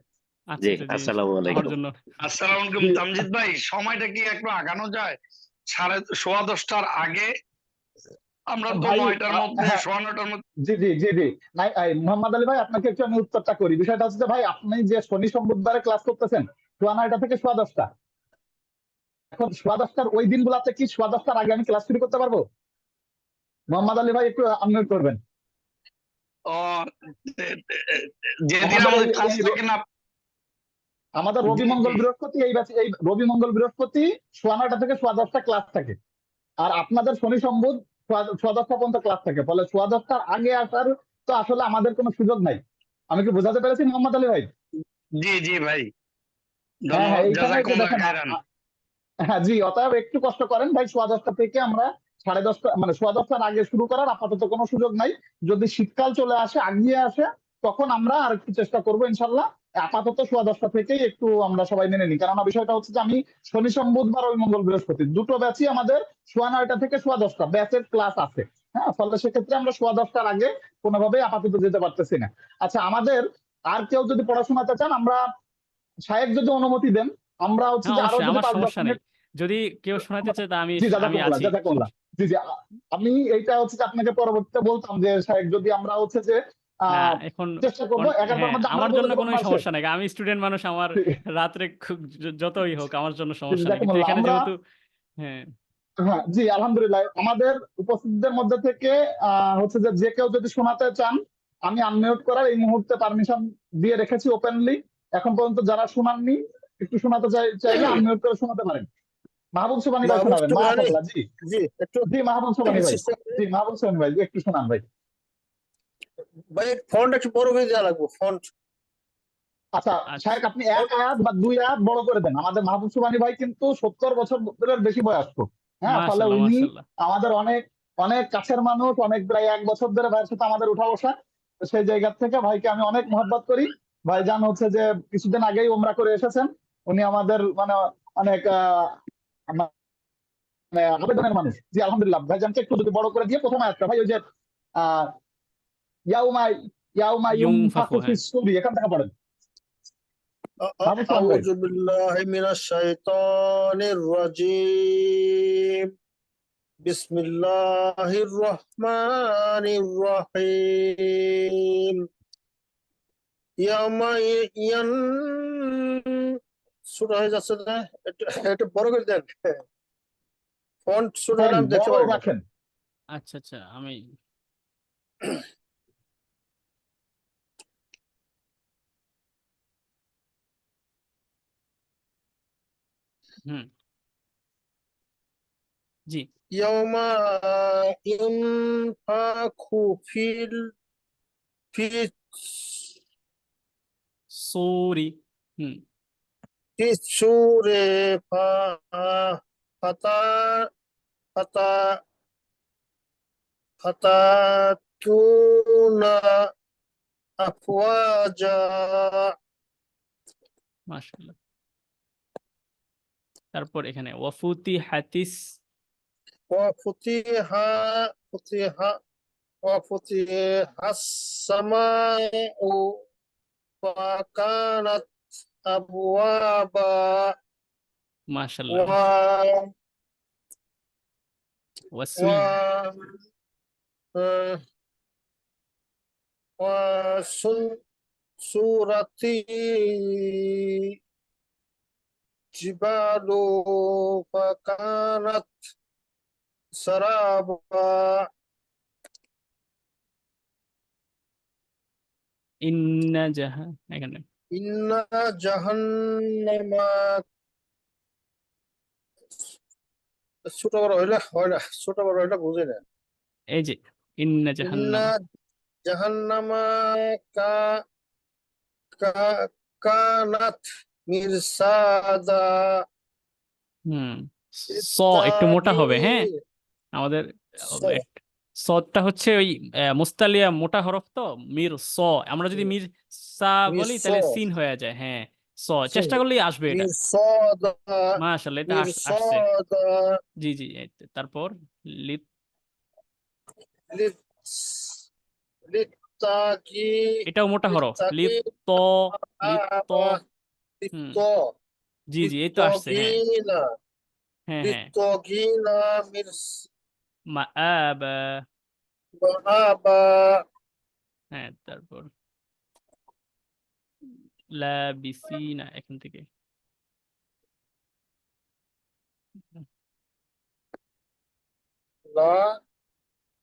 আচ্ছা জি, আচ্ছা, জি আসসালামু আমার আলাইকুম। জন্য। আসসালামু আলাইকুম তামজিদ ভাই, সময়টা কি একটু আগানো যায়? 10:15 আগে? আমরা তো ভাই 9টার মধ্যে, হ্যাঁ, 9:15 মধ্যে। জি জি জি জি। নাই, মোহাম্মদ আলী ভাই, আপনাকে একটু আমি উত্তরটা করি। বিষয়টা হচ্ছে যে, ভাই আপনি যে শনি সোম বুধবারে ক্লাস করতেছেন 9:30 থেকে 10:15, এখন 10:15 ওই দিনগুলোতে কি 10:15 আগে আমি ক্লাস শুরু করতে পারবো? মোহাম্মদ আলী ভাই একটু আনমিউট করবেন। ও, যেদিন আমাদের আমাদের ক্লাস থাকে না। আমাদের রবি জি মঙ্গল জি বৃহস্পতি এই রবি মঙ্গল বৃহস্পতি 9:30 থেকে 10:15 ক্লাস থাকে। আর আপনাদের শনি সোম বুধ 10:30 পর্যন্ত ক্লাস থাকে। ফলে 10:15 আগে আসার তো আসলে আমাদের কোনো সুযোগ নাই। আমি কি বোঝাতে পেরেছি মোহাম্মদ আলী ভাই? জি জি ভাই, হ্যাঁ হ্যাঁ, ধন্যবাদ, এইখানে যে জাযাকুমুল্লাহ দেখেন, খাইরান। হ্যাঁ জি, অতএব একটু কষ্ট করেন ভাই, 10:15 থেকে আমরা 10:30 মানে 10:15 আগে শুরু করার আপাতত কোনো সুযোগ নাই। যদি শীতকাল চলে আসে, আগিয়ে আসে, তখন আমরা আর একটু চেষ্টা করবো ইনশাল্লাহ। আপাতত 10:15 থেকেই একটু আমরা সবাই মেনে নিই, কেননা বিষয়টা হচ্ছে যে আমি শনি সোম বুধবার ওই মঙ্গল বৃহস্পতি দুটো ব্যাচই আমাদের 9:30 থেকে 10:15 ব্যাচের ক্লাস আছে। হ্যাঁ, ফলে সেক্ষেত্রে আমরা 10:15 আগে কোনোভাবেই আপাতত যেতে পারতেছি না। আচ্ছা, আমাদের আর কেউ যদি পড়াশোনাতে চান, আমরা সাহেব যদি অনুমতি দেন, আমরা হচ্ছে হ্যাঁ যে আরো অবশ্যই, যদি আমার 5-10 সমস্যা নেই। মিনিট। যদি কেউ শোনাতে চায় তা আমি জি, আমি জাজাকুমুল্লাহ, আছি। জাজাকুমুল্লাহ। জি জি, আমি এইটা হচ্ছে যে আপনাকে পরবর্তীতে বলতাম যে সাহেব, যদি আমরা হচ্ছে যে না আহ এখন চেষ্টা করবো 11টার হ্যাঁ, মধ্যে আমরা আমার বলে জন্য দেবো কোনো আমার শেষ। সমস্যা নাই, আমি স্টুডেন্ট মানুষ, আমার রাত্রে যতই হোক আমার জন্য সমস্যা নেই, কিন্তু জাজাকুমুল্লাহ। এখানে আমরা, যেহেতু হ্যাঁ হ্যাঁ জি, আলহামদুলিল্লাহ, আমাদের উপস্থিতদের মধ্যে থেকে হচ্ছে যে যে কেউ যদি শোনাতে চান, আমি আনমিউট করার এই মুহূর্তে পারমিশন দিয়ে রেখেছি ওপেনলি। এখন পর্যন্ত যারা শোনাননি, একটু শোনাতে চাইলে আনমিউট করে শোনাতে পারেন। মাহবুব সুবানি ভাই মাহবুব শোনাবেন, সুবহানি, মাশাআল্লাহ। জি জি একটু জি, মাহবুব সুবানি ভাই। চেষ্টা করি। জি, মাহবুব সুবানি ভাই একটু শোনান ভাই। ভাই ফন্ট একটু বড় করে দেওয়া লাগবে, ফন্ট। আচ্ছা আচ্ছা শাহেক, আপনি 1 আয়াত বা 2 আয়াত বড় করে দেন। আমাদের মাহবুব সুবানি ভাই কিন্তু 70 বছরের বেশি বয়স্ক। হ্যাঁ, ফলে মাশাল্লাহ উনি মাশাল্লাহ। আমাদের অনেক অনেক কাছের মানুষ, অনেক প্রায় 1 বছর ধরে ভাইয়ের সাথে আমাদের উঠা বসা। তো সেই জায়গা থেকে ভাইকে আমি অনেক মহব্বত করি। ভাইজান হচ্ছে যে কিছুদিন আগেই উমরা করে এসেছেন। উনি আমাদের মানে অনেক মানে আবেদনের মানুষ। জি আলহামদুলিল্লাহ, ভাইজানকে একটু যদি বড় করে দিয়ে প্রথম আয়াতটা ভাই, ওই যে আহ ইয়াউমা ইয়াউমা ইউনফাখু, ইউনফাখু হ্যাঁ। ফিস সূরি, এখান থেকে পড়েন মাহবুব সুবানি ভাই। আউযু বিল্লাহি মিনাশ শাইতানির রাজিম। বিসমিল্লাহির রহমানির রহিম। ইয়ামা ইয়ান ছোট হয়ে যাচ্ছে না, একটু বড় করে দেন। ফন্ট ছোট হলে আমি দেখতে বড় পারি না। রাখেন। আচ্ছা আচ্ছা, আমি হুম জি। ইয়ামা ইউনফাখু ফি সূরি, হুম ফিসসুরে ফাতা ফাতা ফাতাতুনা আফওয়াজা। মাশাল্লাহ। তারপর এখানে ওয়াফুতিহাতিস, ওয়াফুতিহা ফুতিহা ওয়াফুতিহাস সামাউ ফাকানাত আবওয়াবা। মাশাল্লাহ ওয়া ওয়াসুই, ওয়া ওয়া সুরাতি জিবালু ফাকানাত সারাবা। ইন্না জাহা, এখানে ইন্না জাহান্নামা, ছোট বড় হইলে হয় না, ছোট বড় হইলে বুঝে না। এই যে ইন্না ইন্না জাহান্নামা, জাহান্নামা কা কা কানাত মিরসাদা। হুম স একটু মোটা হবে, হ্যাঁ আমাদের সদটা হচ্ছে ওই মুস্তালিয়া মোটা হরফ, তো মির স, আমরা যদি মির সা বলি তাহলে সিন হয়ে যায়। হ্যাঁ, স চেষ্টা করলেই আসবে এটা। মিরসাদা মাশাআল্লাহ, এটা আসছে। মিরসাদা জি জি, এই তো। তারপর লিত, লিত লিত্তাকি এটাও মোটা হরফ, লিত্তাকি লিত ত, লিত ত, হুম লিত্ত জি জি, এই তো আসছে। হ্যাঁ লিত্তগিনা হ্যাঁ হ্যাঁ, লিত্তগিনা মাআবা, মিরসাবা। হ্যাঁ তারপর লাবিসিনা, এখান থেকে লা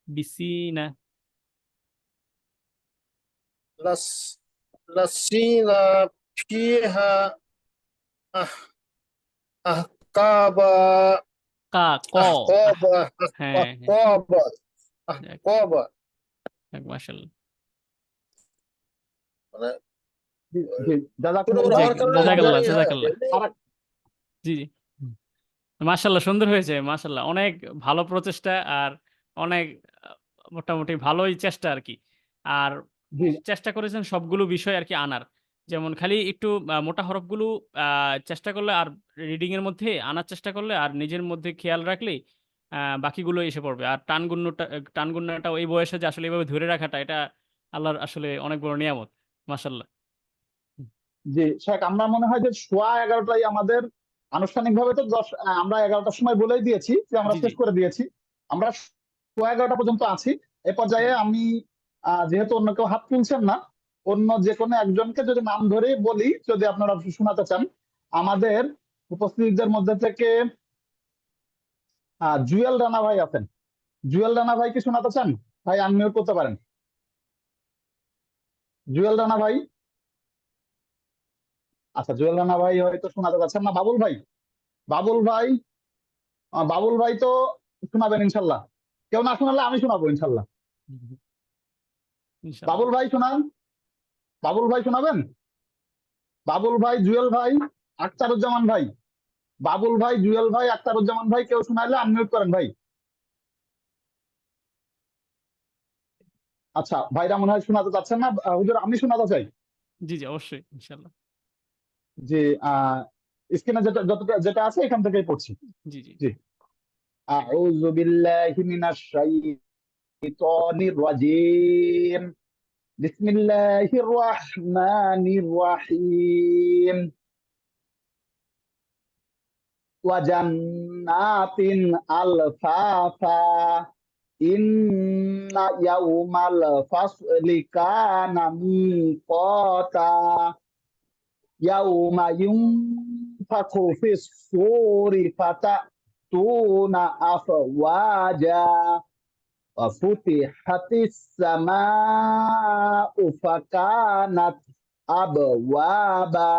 বিসিনা, লাস লাসিনা ফিহা আহ আহকাবা কা ক, আহকাবা হ্যাঁ হ্যাঁ, আহকাবা যাক, আহকাবা। মাশাআল্লাহ। মানে জি জি, ছোট বড় জাযাকুমুল্লাহ। হওয়ার কারণে আমাদের জাযাকাল্লাহ এমনি জাযাকাল্লাহ, আরেক জি জি, মাশাল্লাহ, সুন্দর হয়েছে। মাশাল্লাহ, অনেক ভালো প্রচেষ্টা আর অনেক মোটামুটি ভালোই চেষ্টা আর কি। আর জি চেষ্টা করেছেন সবগুলো বিষয় আর কি আনার। যেমন খালি একটু মোটা হরফগুলো চেষ্টা করলে আর রিডিং এর মধ্যে আনার চেষ্টা করলে আর নিজের মধ্যে খেয়াল রাখলেই বাকিগুলো এসে পড়বে। আর টানগুন্নাটা ওই বয়সে যে আসলে এভাবে ধরে রাখাটা, এটা আল্লাহর আসলে অনেক বড় নিয়ামত। মাশাল্লাহ। জি শেখ, আমরা মনে হয় যে সোয়া 11টায় আমাদের আনুষ্ঠানিকভাবে তো আমরা 11টার সময় বলেই দিয়েছি যে আমরা জি, শেষ জি। করে দিয়েছি। আমরা সোয়া 11টা পর্যন্ত আছি। এ পর্যায়ে আমি যেহেতু অন্য কেউ হাত তুলছেন না, অন্য যে কোনো একজনকে যদি নাম ধরে বলি, যদি আপনারা শোনাতে চান। আমাদের উপস্থিতদের মধ্যে থেকে জুয়েল রানা ভাই আছেন। জুয়েল রানা ভাই কি শোনাতে চান? ভাই আনমিউট করতে পারেন। জুয়েল রানা ভাই। আচ্ছা, জুয়েল রানা ভাই হয়তো শোনাতে পারছেন না। বাবুল ভাই, বাবুল ভাই, বাবুল ভাই তো শোনাবেন ইনশাল্লাহ। কেউ না শোনালে আমি শোনাবো ইনশাল্লাহ। ইনশাল্লাহ। বাবুল ভাই শোনান। বাবুল ভাই শোনাবেন? বাবুল ভাই, জুয়েল ভাই, আখতারুজ্জামান ভাই। বাবুল ভাই, জুয়েল ভাই, আখতারুজ্জামান ভাই, কেউ শোনাইলে আনমিউট করেন ভাই। আচ্ছা, ভাইরা মনে হয় শোনাতে চাচ্ছেন না। হুজুর, আমি শোনাতে চাই। জি, জি, অবশ্যই ইনশাল্লাহ। যে স্ক্রিনে যেটা আছে এখান থেকেই পড়ছি। জি, জি। জি। আউযু বিল্লাহি মিনাশ শাইতানির রাজিম। বিসমিল্লাহির রহমানির রহিম। ওয়াজান্নাতিন আলফাফা। ইন্না ইয়াউমাল ফাসলি কানা মিকাতা। ইয়াউমা ইউনফাখু ফিস সূরি ফাতাতুনা আফওয়াজা। ওয়াফুতিহাতিস সামাউ ফাকানাত আবওয়াবা।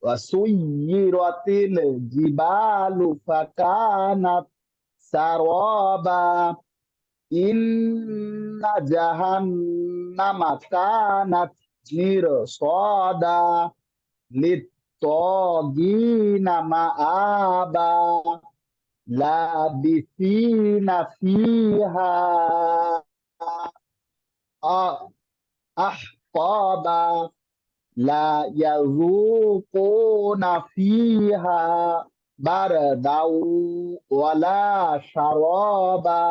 ওয়াসুয়্যিরাতিল জিবালু ফাকানাত সারাবা। ইন্না জাহান্নামা কানাত মিরসাদা লিত্তাগিনা মাআবা। লাবিসিনা ফিহা আহকাবা। লা ইয়াযুকুনা ফিহা বারদাউ ওয়ালা শারাবা।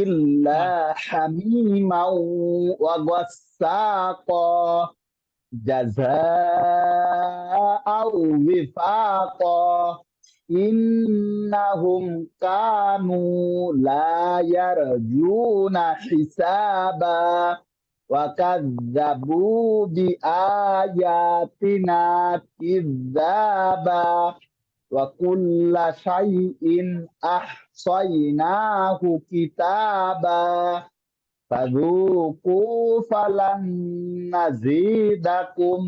ইল্লা হামিমাও ওয়া গাসসাকা জাযাআও ওয়িফাকা। ইন্নাহুম কানু লা ইয়ারজুনা হিসাবা। ওয়া কাযযাবু বিআয়াতিনা কিযযাবা। ওয়া কুল্লা শাইইন আহসাইনাহু কিতাবা। ফাযুকু ফালান নাযীদাকুম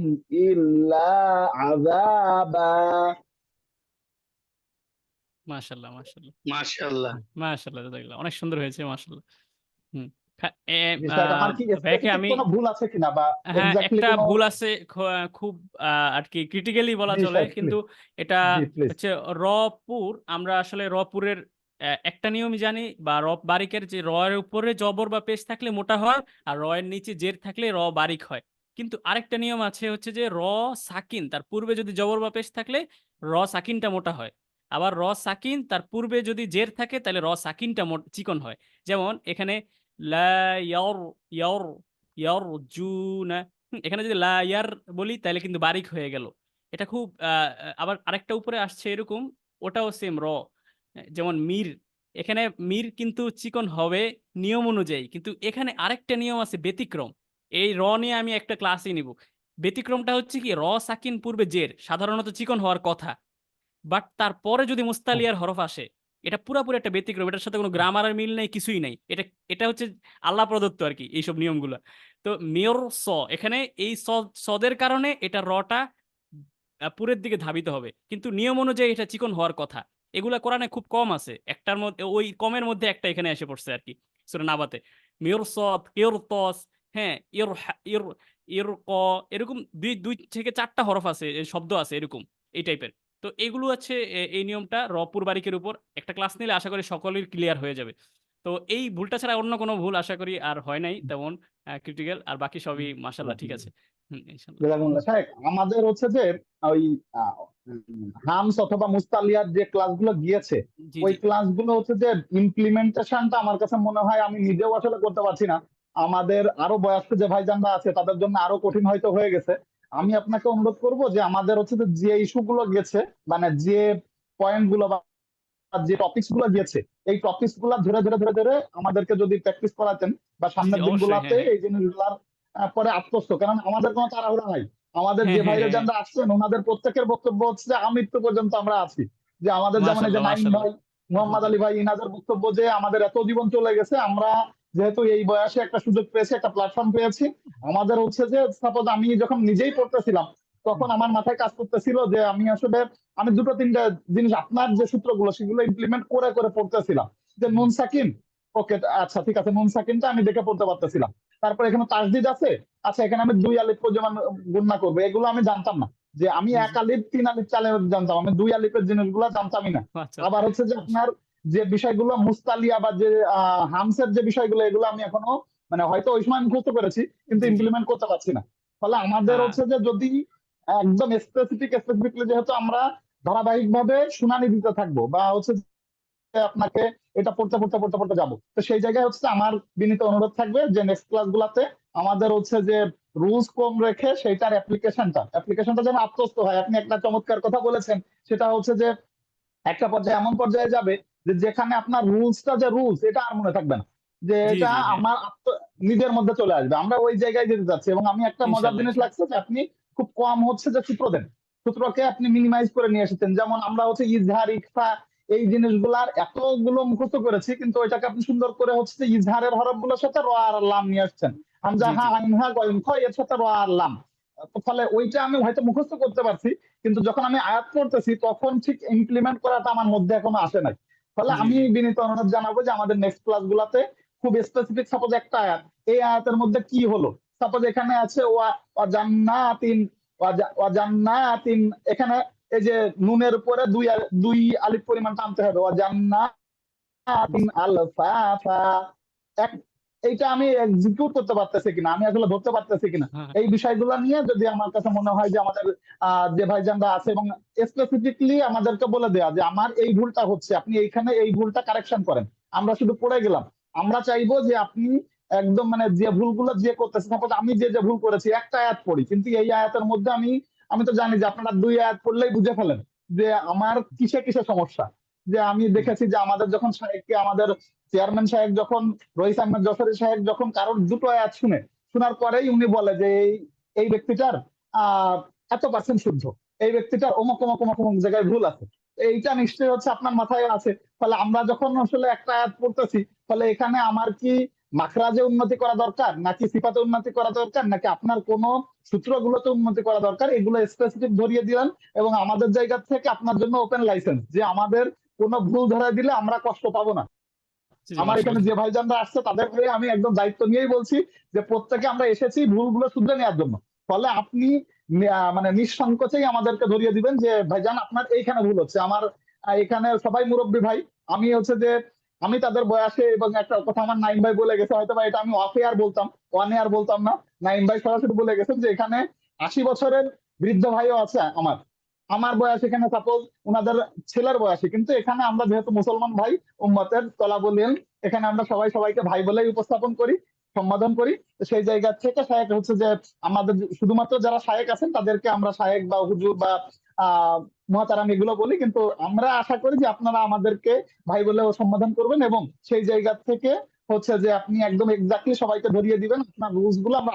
ইল্লা আযাবা। মাশাল্লাহ, মাশাল্লাহ, মাশাআল্লাহ। মাশাল্লাহ, জাযাকাল্লাহ। অনেক সুন্দর হয়েছে, মাশাল্লাহ। হুম। জি স্যার, আমার কি ভাইয়াকে স্পেসিফিক আমি কোনো ভুল আছে কিনা, বা হ্যাঁ, এক্স্যাক্টলি একটা কোনো? ভুল আছে, খুব আর কি ক্রিটিক্যালি বলা জি চলে, স্যার কিন্তু প্লিজ। এটা জি প্লিজ। হচ্ছে রপুর। আমরা আসলে রপুরের একটা নিয়মই জানি, বা বারিকের যে র এর উপরে জবর বা পেশ থাকলে মোটা হয়, আর র এর নিচে জের থাকলে র বারিক হয়। কিন্তু আরেকটা নিয়ম আছে, হচ্ছে যে র সাকিন তার পূর্বে যদি জবর বা পেশ থাকলে র সাকিনটা মোটা হয়। আবার র সাকিন তার পূর্বে যদি জের থাকে তাহলে র সাকিনটা চিকন হয়। যেমন এখানে লা ইয়ার ইয়ার ইয়ারজুনা, এখানে যদি লা ইয়ার বলি তাহলে কিন্তু বারিক হয়ে গেল। এটা খুব আবার আরেকটা উপরে আসছে এরকম, ওটাও সেম র। যেমন মির, এখানে মির কিন্তু চিকন হবে নিয়ম অনুযায়ী, কিন্তু এখানে আরেকটা নিয়ম আছে ব্যতিক্রম। এই র নিয়ে আমি একটা ক্লাসই নিব। ব্যতিক্রমটা হচ্ছে কি, র সাকিন পূর্বে জের সাধারণত চিকন হওয়ার কথা, বাট তারপরে যদি মুস্তালিয়ার হরফ আসে, এটা পুরাপুরি একটা ব্যতিক্রম। এটার সাথে কোনো গ্রামারের মিল নেই, কিছুই নাই। এটা এটা হচ্ছে আল্লাহ প্রদত্ত আর কি এইসব নিয়মগুলো। তো মেয়র এখানে এই সদের কারণে এটা রটা পুরের দিকে ধাবিত হবে, কিন্তু নিয়ম অনুযায়ী এটা চিকন হওয়ার কথা। এগুলা কোরআনে খুব কম আছে, একটার মধ্যে ওই কমের মধ্যে একটা এখানে এসে পড়ছে আর কি, সূরা নাবাতে। মেয়র সদ, ইর তস, হ্যাঁ, ইর এরকম দুই থেকে চারটা হরফ আছে, শব্দ আছে এরকম এই টাইপের। তো এগুলো হচ্ছে এই নিয়মটা রপুর বারিকের উপর একটা ক্লাস নিলে আশা করি সকলের ক্লিয়ার হয়ে যাবে। তো এই ভুলটা ছাড়া অন্য কোনো ভুল আশা করি আর হয় নাই তেমন ক্রিটিক্যাল, আর বাকি সবই মাশাআল্লাহ ঠিক আছে। ইনশাআল্লাহ। জাযাকুমুল্লাহ শাহেখ, আমাদের হচ্ছে যে ওই হামস অথবা মুস্তালিয়ার যে ক্লাসগুলো গিয়েছে, জি ওই জি ক্লাসগুলো হচ্ছে যে ইমপ্লিমেন্টেশনটা আমার কাছে মনে হয় আমি নিজেও আসলে করতে পারছি না। আমাদের আরো বয়স্ক যে ভাইজানরা আছে তাদের জন্য আরো কঠিন হয়তো হয়ে গেছে। আমি আপনাকে অনুরোধ করব যে আমাদের হচ্ছে যে ইস্যু গুলো গেছে, মানে যে পয়েন্ট গুলো বা যে টপিকস গুলো গিয়েছে, এই টপিকস গুলা ধরে ধরে ধরে ধরে আমাদেরকে যদি প্র্যাকটিস করাতেন বা জি জি সামনের অবশ্যই, দিনগুলোতে হ্যাঁ হ্যাঁ এই জিনিসগুলার পরে আত্মস্থ, কারণ আমাদের কোনো তাড়াহুড়া নাই। আমাদের হ্যাঁ যে হ্যাঁ ভাইরা হ্যাঁ যারা আসছেন ওনাদের প্রত্যেকের বক্তব্য হচ্ছে যে আমৃত্যু পর্যন্ত আমরা আছি। যে আমাদের যেমন এই যে মাশাআল্লাহ নাইম মাশাআল্লাহ। ভাই, মোহাম্মদ আলী ভাই, ইনাদের বক্তব্য যে আমাদের এত জীবন চলে গেছে, আমরা যেহেতু এই বয়সে একটা সুযোগ পেয়েছি, একটা প্ল্যাটফর্ম পেয়েছি, আমাদের হচ্ছে যে সাপোজ আমি যখন নিজেই পড়তেছিলাম তখন আমার মাথায় কাজ করতেছিল যে আমি দুটো তিনটা জিনিস আপনার যে সূত্রগুলো সেগুলো ইমপ্লিমেন্ট করে করে পড়তেছিলাম। যে নুন সাকিন, ওকে আচ্ছা ঠিক আছে, নুন সাকিনটা আমি দেখে পড়তে পারতেছিলাম। তারপর এখানে তাসদিদ আছে, আচ্ছা এখানে আমি 2 আলিফ যেমন গুণনা করবো, এগুলো আমি জানতাম না। যে আমি জি 1 জি আলিফ 3 আলিফ 4 আলিফ জানতাম, আমি 2 আলিফের জিনিসগুলো জানতামই না। আচ্ছা আবার হচ্ছে যে আপনার যে বিষয়গুলো মুস্তালিয়া বা যে হামসের যে বিষয়গুলো, এগুলো আমি এখনো মানে হয়তো ওই সময় মুখস্থ করেছি কিন্তু জি জি ইমপ্লিমেন্ট করতে পারছি না। ফলে আমাদের হ্যাঁ হচ্ছে যে যদি একদম স্পেসিফিকলি যেহেতু আমরা ধারাবাহিক ভাবে শুনানি দিতে থাকবো বা হচ্ছে যে আপনাকে এটা পড়তে পড়তে পড়তে পড়তে যাবো, তো সেই জায়গায় হচ্ছে আমার বিনীত অনুরোধ থাকবে যে নেক্সট ক্লাস গুলাতে আমাদের হচ্ছে যে রুলস কম রেখে সেইটার অ্যাপ্লিকেশনটা যেন আত্মস্থ হয়। আপনি একটা চমৎকার কথা বলেছেন, সেটা হচ্ছে যে একটা পর্যায়ে এমন পর্যায়ে যাবে যে যেখানে আপনার রুলসটা যে রুলস এটা আর মনে থাকবে না, যে জি এটা জি হ্যাঁ আমার নিজের মধ্যে চলে আসবে। আমরা ওই জায়গায় যেতে যাচ্ছি। এবং আমি একটা মজার ইনশাআল্লাহ জিনিস ইনশাআল্লাহ। লাগছে যে আপনি খুব কম হচ্ছে যে সূত্র দেন, সূত্রকে আপনি মিনিমাইজ করে নিয়ে এসেছেন। যেমন আমরা হচ্ছে ইজহার, ইকফা, এই জিনিসগুলার এতগুলো মুখস্থ করেছি কিন্তু ওইটাকে আপনি সুন্দর করে হচ্ছে যে ইজহারের হরফগুলোর সাথে র আর লাম নিয়ে আসছেন। হামজা, জি হা, জি আইন, হা, গইন, খ, এর সাথে র আর লাম। ফলে ওইটা আমি হয়তো মুখস্থ করতে পারছি কিন্তু যখন আমি আয়াত করতেছি তখন ঠিক ইমপ্লিমেন্ট করাটা আমার মধ্যে এখনো আসে নাই। ফলে জি আমি জি বিনীত অনুরোধ জানাবো যে আমাদের নেক্সট ক্লাস গুলাতে খুব স্পেসিফিক, সাপোজ একটা আয়াত, এই আয়াতের মধ্যে কি হলো, সাপোজ এখানে আছে ওয়াজান্নাতিন, ওয়াজান্নাতিন, এখানে এই যে নুনের উপরে দুই আলিফ পরিমাণ টানতে হবে, ওয়াজান্নাতিন আলফাফা। এক এইটা আমি এক্সিকিউট করতে পারতেছি কিনা, আমি আসলে ধরতে পারতেছি কিনা, হ্যাঁ এই বিষয়গুলো নিয়ে যদি আমার কাছে মনে হয় যে আমাদের যে ভাইজানরা আছে এবং স্পেসিফিকলি আমাদেরকে বলে দেয়া যে আমার এই ভুলটা হচ্ছে, আপনি এইখানে এই ভুলটা কারেকশন করেন। আমরা শুধু পড়ে গেলাম। আমরা চাইবো যে আপনি একদম মানে যে ভুলগুলো যে করতেছে, সাপোজ আমি যে ভুল করেছি, একটা আয়াত পড়ি কিন্তু এই আয়াতের মধ্যে আমি তো জানি যে আপনারা 2 আয়াত পড়লেই বুঝে ফেলেন যে আমার কিসে কিসে সমস্যা। যে আমি দেখেছি যে আমাদের যখন সাহেবকে, আমাদের চেয়ারম্যান সাহেব যখন, রইস আহমেদ জফরি সাহেব যখন কারোর 2টো আয়াত শোনার পরেই উনি বলে যে এই ব্যক্তিটার আহ এত পার্সেন্ট শুদ্ধ, এই ব্যক্তিটার অমুক অমুক অমুক অমুক জায়গায় ভুল আছে। এইটা নিশ্চয়ই হচ্ছে আপনার মাথায় আছে। ফলে আমরা যখন আসলে একটা আয়াত পড়তেছি, ফলে এখানে আমার কি মাখরাজে উন্নতি করা দরকার, নাকি সিফাতে উন্নতি করা দরকার, নাকি আপনার কোন সূত্রগুলোতে উন্নতি করা দরকার, এগুলো স্পেসিফিক ধরিয়ে দিলেন। এবং আমাদের জায়গা থেকে আপনার জন্য ওপেন লাইসেন্স যে আমাদের কোনো ভুল ধরাই দিলে আমরা কষ্ট পাবো না। জি জি আমার এখানে মাশাআল্লাহ। যে ভাইজানরা আসছে তাদের হয়ে আমি একদম দায়িত্ব নিয়েই বলছি যে প্রত্যেকে আমরা এসেছি ভুলগুলো শুধরে নেওয়ার জন্য। ফলে আপনি মানে নিঃসংকোচেই আমাদেরকে ধরিয়ে দিবেন যে ভাইজান আপনার এইখানে ভুল হচ্ছে। আমার এখানে সবাই মুরব্বী ভাই, আমি হচ্ছে যে আমি তাদের বয়সে, এবং একটা কথা আমার নাইম ভাই বলে গেছে, হয়তো বা এটা আমি অফ এয়ার বলতাম, অন এয়ার বলতাম না। নাইম ভাই সরাসরি বলে গেছেন যে এখানে 80 বছরের বৃদ্ধ ভাইও আছে আমার আমার বয়স, এখানে সাপোজ উনাদের ছেলের বয়সী, কিন্তু এখানে আমরা যেহেতু মুসলমান ভাই, উম্মতের তলাবলিন, এখানে আমরা সবাই সবাইকে ভাই বলেই উপস্থাপন করি, সম্বোধন করি। তো সেই জায়গা থেকে শায়েক হচ্ছে যে আমাদের শুধুমাত্র যারা শায়েক আছেন তাদেরকে আমরা শায়েক বা হুজুর বা মুহতারাম এগুলো বলি, কিন্তু আমরা আশা করি যে আপনারা আমাদেরকে ভাই বলেও সম্বোধন করবেন। এবং সেই জায়গা থেকে হচ্ছে যে আপনি একদম এক্স্যাক্টলি সবাইকে ধরিয়ে দিবেন, আপনার রুলস গুলো আমরা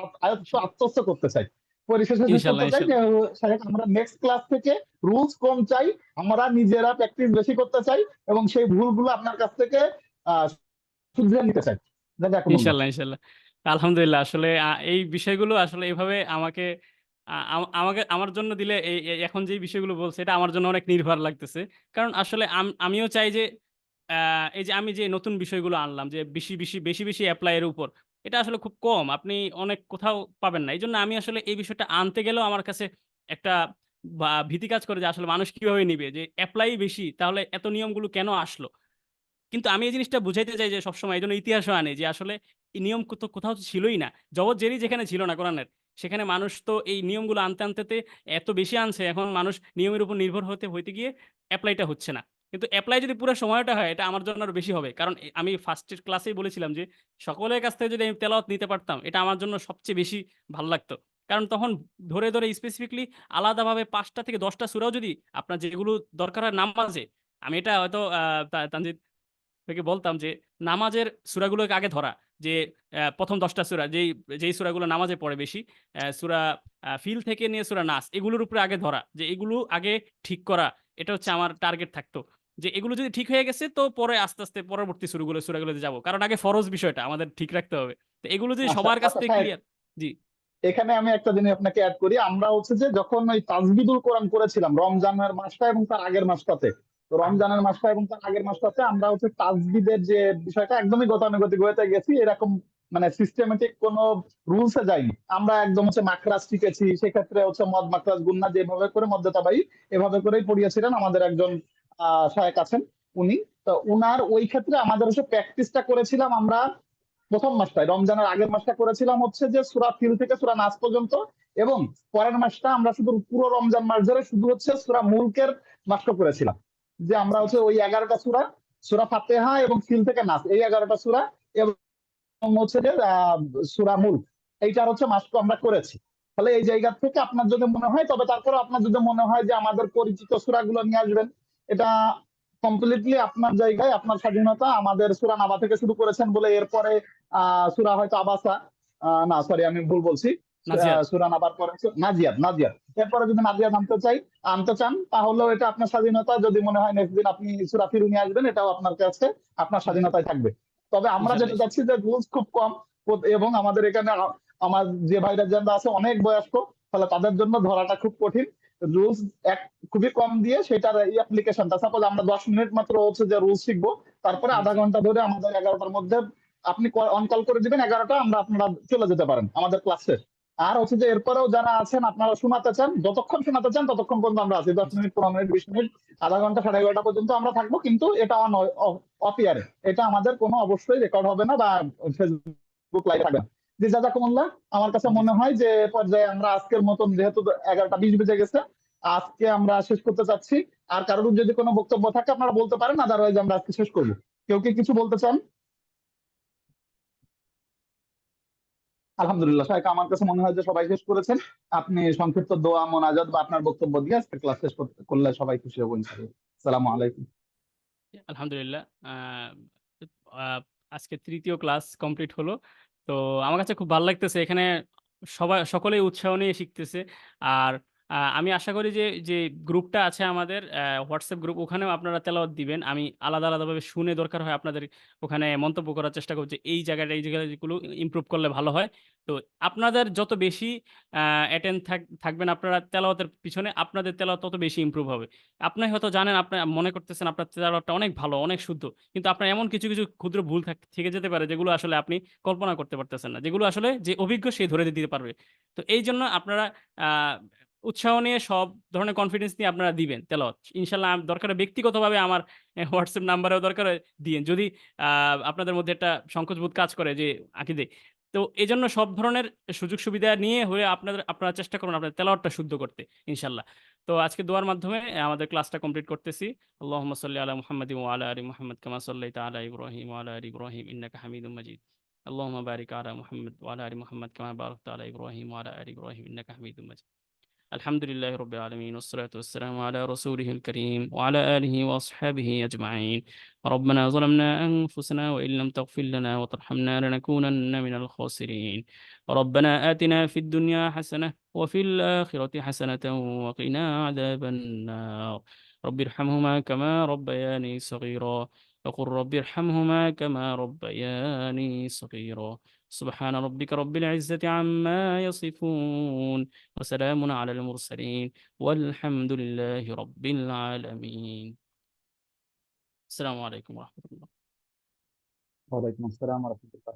আত্মস্থ করতে চাই। পরিশেষে শেষ ইনশাআল্লাহ করতে চাই যে ইনশাআল্লাহ। শাহেদ, আমরা নেক্সট ক্লাস থেকে রুলস কম চাই, আমরা নিজেরা প্র্যাকটিস বেশি করতে চাই এবং সেই ভুলগুলো আপনার কাছ থেকে আহ শুধরে নিতে চাই। জাযাকুমুল্লাহ। ইনশাআল্লাহ ইনশাআল্লাহ। আলহামদুলিল্লাহ আসলে এই বিষয়গুলো আসলে এভাবে আমাকে আমার জন্য দিলে এখন যে বিষয়গুলো বলছে এটা আমার জন্য অনেক নির্ভর লাগতেছে। কারণ আসলে আমিও চাই যে এই যে আমি যে নতুন বিষয়গুলো আনলাম যে বেশি বেশি এপ্লাই এর উপর, এটা আসলে খুব কম। আপনি অনেক কোথাও পাবেন না। এইজন্য আমি আসলে এই বিষয়টা আনতে গেলেও আমার কাছে একটা ভীতি কাজ করে যে আসলে মানুষ কিভাবে নিবে? যে এপ্লাই বেশি তাহলে এত নিয়মগুলো কেন আসলো? কিন্তু আমি এই জিনিসটা বুঝাইতে চাই যে সবসময় এইজন্য ইতিহাসও আনি যে আসলে এই নিয়ম কোথাও তো ছিলই না। জগৎ-জেরি যেখানে ছিল না কোরআনের, সেখানে মানুষ তো এই নিয়মগুলো আনতে এত বেশি আনছে, এখন মানুষ নিয়মের উপর নির্ভর হইতে গিয়ে এপ্লাইটা হচ্ছে না। কিন্তু এপ্লাই যদি পুরা সময়টা হয়, এটা আমার জন্য আরো বেশি হবে। কারণ আমি ফার্স্ট এর ক্লাসেই বলেছিলাম যে সকলের কাছ থেকে যদি আমি তেলাওয়াত নিতে পারতাম, এটা আমার জন্য সবচেয়ে বেশি ভাল লাগতো। কারণ তখন ধরে স্পেসিফিকলি আলাদাভাবে ৫ টা থেকে ১০ টা সূরাও যদি আপনার যেগুলো দরকার হয় নামাজে, আমি এটা হয়তো তানজিদ থেকে বলতাম যে নামাজের সূরাগুলোকে আগে ধরা। যে ১ম ১০ টা সূরা যেই সূরাগুলো নামাজে পড়ে বেশি, সূরা ফিল থেকে নিয়ে সূরা নাস এগুলোর উপরে আগে ধরা। যে এগুলো আগে ঠিক করা। এটা হচ্ছে আমার টার্গেট থাকতো। যে এগুলো যদি ঠিক হয়ে গেছে তো পরে আস্তে পরবর্তী সূরাগুলোতে যাবো। কারণ আগে ফরজ বিষয়টা আমাদের ঠিক রাখতে হবে। তো এগুলো যদি আচ্ছা সবার কাছ আচ্ছা থেকে সাহেব, ক্লিয়ার। জি, এখানে আমি একটা জিনিস আপনাকে অ্যাড করি। আমরা হচ্ছে যে যখন ওই তাজবিদুল কোরআন করেছিলাম রমজানের মাসটা এবং তার আগের মাসটাতে, তো রমজানের মাসটা এবং তার আগের মাসটাতে আমরা হচ্ছে তাজবিদের যে বিষয়টা একদমই গতানুগতিক হয়ে গেছি, এরকম মানে সিস্টেমেটিক কোনো রুলসে যাইনি। আমরা একদম হচ্ছে মাখরাজ শিখেছি, সেক্ষেত্রে হচ্ছে মদ মাখরাজ গুন্না যেভাবে করে মদ্যতাবাই এভাবে করেই পড়িয়েছিলেন আমাদের একজন শায়েখ আছেন উনি। তো উনার ওই ক্ষেত্রে আমাদের হচ্ছে প্র্যাকটিসটা করেছিলাম আমরা প্রথম মাসটায়, রমজানের আগের মাসটা করেছিলাম হচ্ছে যে সূরা ফিল থেকে সূরা নাস পর্যন্ত, এবং পরের মাসটা আমরা শুধু পুরো রমজান মাস ধরে শুধু হচ্ছে সূরা মুলকের মাসটা করেছিলাম। যে আমরা হচ্ছে ওই 11টা সূরা, সূরা ফাতিহা এবং ফিল থেকে নাস, এই 11টা সূরা এবং হচ্ছে যে সূরা মুলক, এইটার হচ্ছে মাসটা আমরা করেছি। তাহলে এই জায়গা থেকে আপনার যদি মনে হয়, তবে তারপরে আপনার যদি মনে হয় যে আমাদের পরিচিত সূরাগুলো নিয়ে আসবেন, এটা কমপ্লিটলি আপনার জায়গায়, আপনার স্বাধীনতা। আমাদের সূরা নাবা থেকে শুরু করেছেন বলে এরপরে সূরা হয়তো আবাসা, না সরি আমি ভুল বলছি, নাজিয়াত। সূরা নাবার পরে হচ্ছে নাজিয়াত। নাজিয়াত এরপরে যদি নাজিয়াত আনতে চান তাহলেও এটা আপনার স্বাধীনতা। যদি মনে হয় নেক্সট দিন আপনি সূরা ফির নিয়ে আসবেন, এটাও আপনার কাছে আপনার স্বাধীনতায় থাকবে। তবে আমরা ইনশাআল্লাহ, যেটা চাচ্ছি যে রুলস খুব কম, এবং আমাদের এখানে আমার যে ভাইরা যারা আছে অনেক বয়স্ক, ফলে তাদের জন্য ধরাটা খুব কঠিন। রুলস এক খুবই কম দিয়ে সেটার এই অ্যাপ্লিকেশনটা, সাপোজ আমরা 10 মিনিট মাত্র হচ্ছে যে রুলস শিখবো, তারপরে আধা ঘন্টা ধরে আমাদের 11টার মধ্যে আপনি অন কল করে দিবেন, 11টা আপনারা চলে যেতে পারেন আমাদের ক্লাসে। আর হচ্ছে যে এরপরেও যারা আছেন আপনারা শোনাতে চান, যতক্ষণ শোনাতে চান ততক্ষণ পর্যন্ত আমরা আছি, 10 মিনিট 15 মিনিট 20 মিনিট, আধা ঘন্টা 11:30 পর্যন্ত আমরা থাকবো। কিন্তু এটা অফ ইয়ারে, এটা আমাদের কোনো অবশ্যই রেকর্ড হবে না বা ফেসবুক লাইভ থাকবে না। জি জাজাকুমুল্লাহ। আমার কাছে জি, মনে হয় যে পর্যায়ে আমরা আজকের মতন, যেহেতু 11টা 20 বেজে গেছে, আজকে আমরা শেষ করতে চাচ্ছি। আর কারোর যদি কোনো বক্তব্য থাকে আপনারা বলতে পারেন, আদারওয়াইজ আমরা আজকে শেষ করবো। কেউ কি কিছু বলতে চান? আলহামদুলিল্লাহ শাইখ, আমার কাছে মনে হয় যে সবাই শেষ করেছেন। আপনি সংক্ষিপ্ত দোয়া মোনাজাত বা আপনার বক্তব্য দিয়ে আজকে ক্লাস শেষ করলে সবাই খুশি হবো ইনশাআল্লাহ। আসসালামু আলাইকুম। আলহামদুলিল্লাহ। আজকে ৩য় ক্লাস কমপ্লিট হলো। তো আমার কাছে খুব ভালো লাগতেছে। এখানে সকলেই উৎসাহ নিয়ে শিখতেছে। আর আমি আশা করি যে গ্রুপটা আছে আমাদের হোয়াটসঅ্যাপ গ্রুপ, ওখানেও আপনারা তেলাওয়াত দিবেন। আমি আলাদাভাবে শুনে দরকার হয় আপনাদের ওখানে মন্তব্য করার চেষ্টা করব যে এই জায়গাগুলো ইমপ্রুভ করলে ভালো হয়। তো আপনাদের যত বেশি অ্যাটেন্ড থাকবেন আপনারা তেলাওয়াতের পিছনে, আপনাদের তেলাওয়াত তত বেশি ইমপ্রুভ হবে। আপনি হয়তো জানেন, আপনি মনে করতেছেন আপনার তেলাওয়াতটা অনেক ভালো, অনেক শুদ্ধ। কিন্তু আপনার এমন কিছু ক্ষুদ্র ভুল থেকে যেতে পারে যেগুলো আসলে আপনি কল্পনা করতে পারতেছেন না। যেগুলো আসলে যে অভিজ্ঞ সে ধরে দিতে পারবে। তো এইজন্য আপনারা আ উৎসাহ নিয়ে সব ধরনের কনফিডেন্স নিয়ে আপনারা দিবেন তেলাওয়াত। ইনশাআল্লাহ দরকারে ব্যক্তিগতভাবে আমার WhatsApp নাম্বারেও দরকার হয় দিয়েন। যদি আ আপনাদের মধ্যে একটা সংকোচবোধ কাজ করে যে আকিদে। তো এজন্য সব ধরনের সুযোগ সুবিধা নিয়ে হয়ে আপনারা চেষ্টা করুন আপনাদের তেলাওয়াতটা শুদ্ধ করতে ইনশাআল্লাহ। তো আজকে দোয়ার মাধ্যমে আমাদের ক্লাসটা কমপ্লিট করতেছি। আল্লাহুম্মা সাল্লি আলা মুহাম্মাদিন ওয়া আলা আলি মুহাম্মাদ কামা সাল্লাইতা আলা ইব্রাহিম ওয়া আলা আলি ইব্রাহিম ইন্নাকা হামিদুম মাজিদ। আল্লাহুম্মা বারিক আলা মুহাম্মাদ ওয়া আলা আলি মুহাম্মাদ কামা বারাকতা আলা ইব্রাহিম ওয়া আলা আলি ইব্রাহিম ইন্নাকা হামিদুম মাজিদ। الحمد لله رب العالمين والصلاة والسلام على رسوله الكريم وعلى آله وأصحابه أجمعين. ربنا ظلمنا أنفسنا وإن لم تغفر لنا وترحمنا لنكونن من الخاسرين. ربنا آتنا في الدنيا حسنة وفي الآخرة حسنة وقنا عذاب النار. رب ارحمهما كما ربياني صغيرا وقل رب ارحمهما كما ربياني صغيرا. سبحان ربك رب العزة عما يصفون وسلام على المرسلين والحمد لله رب العالمين. السلام عليكم ورحمة الله. ওয়ালাইকুম আসসালাম ওয়া রাহমাতুল্লাহ।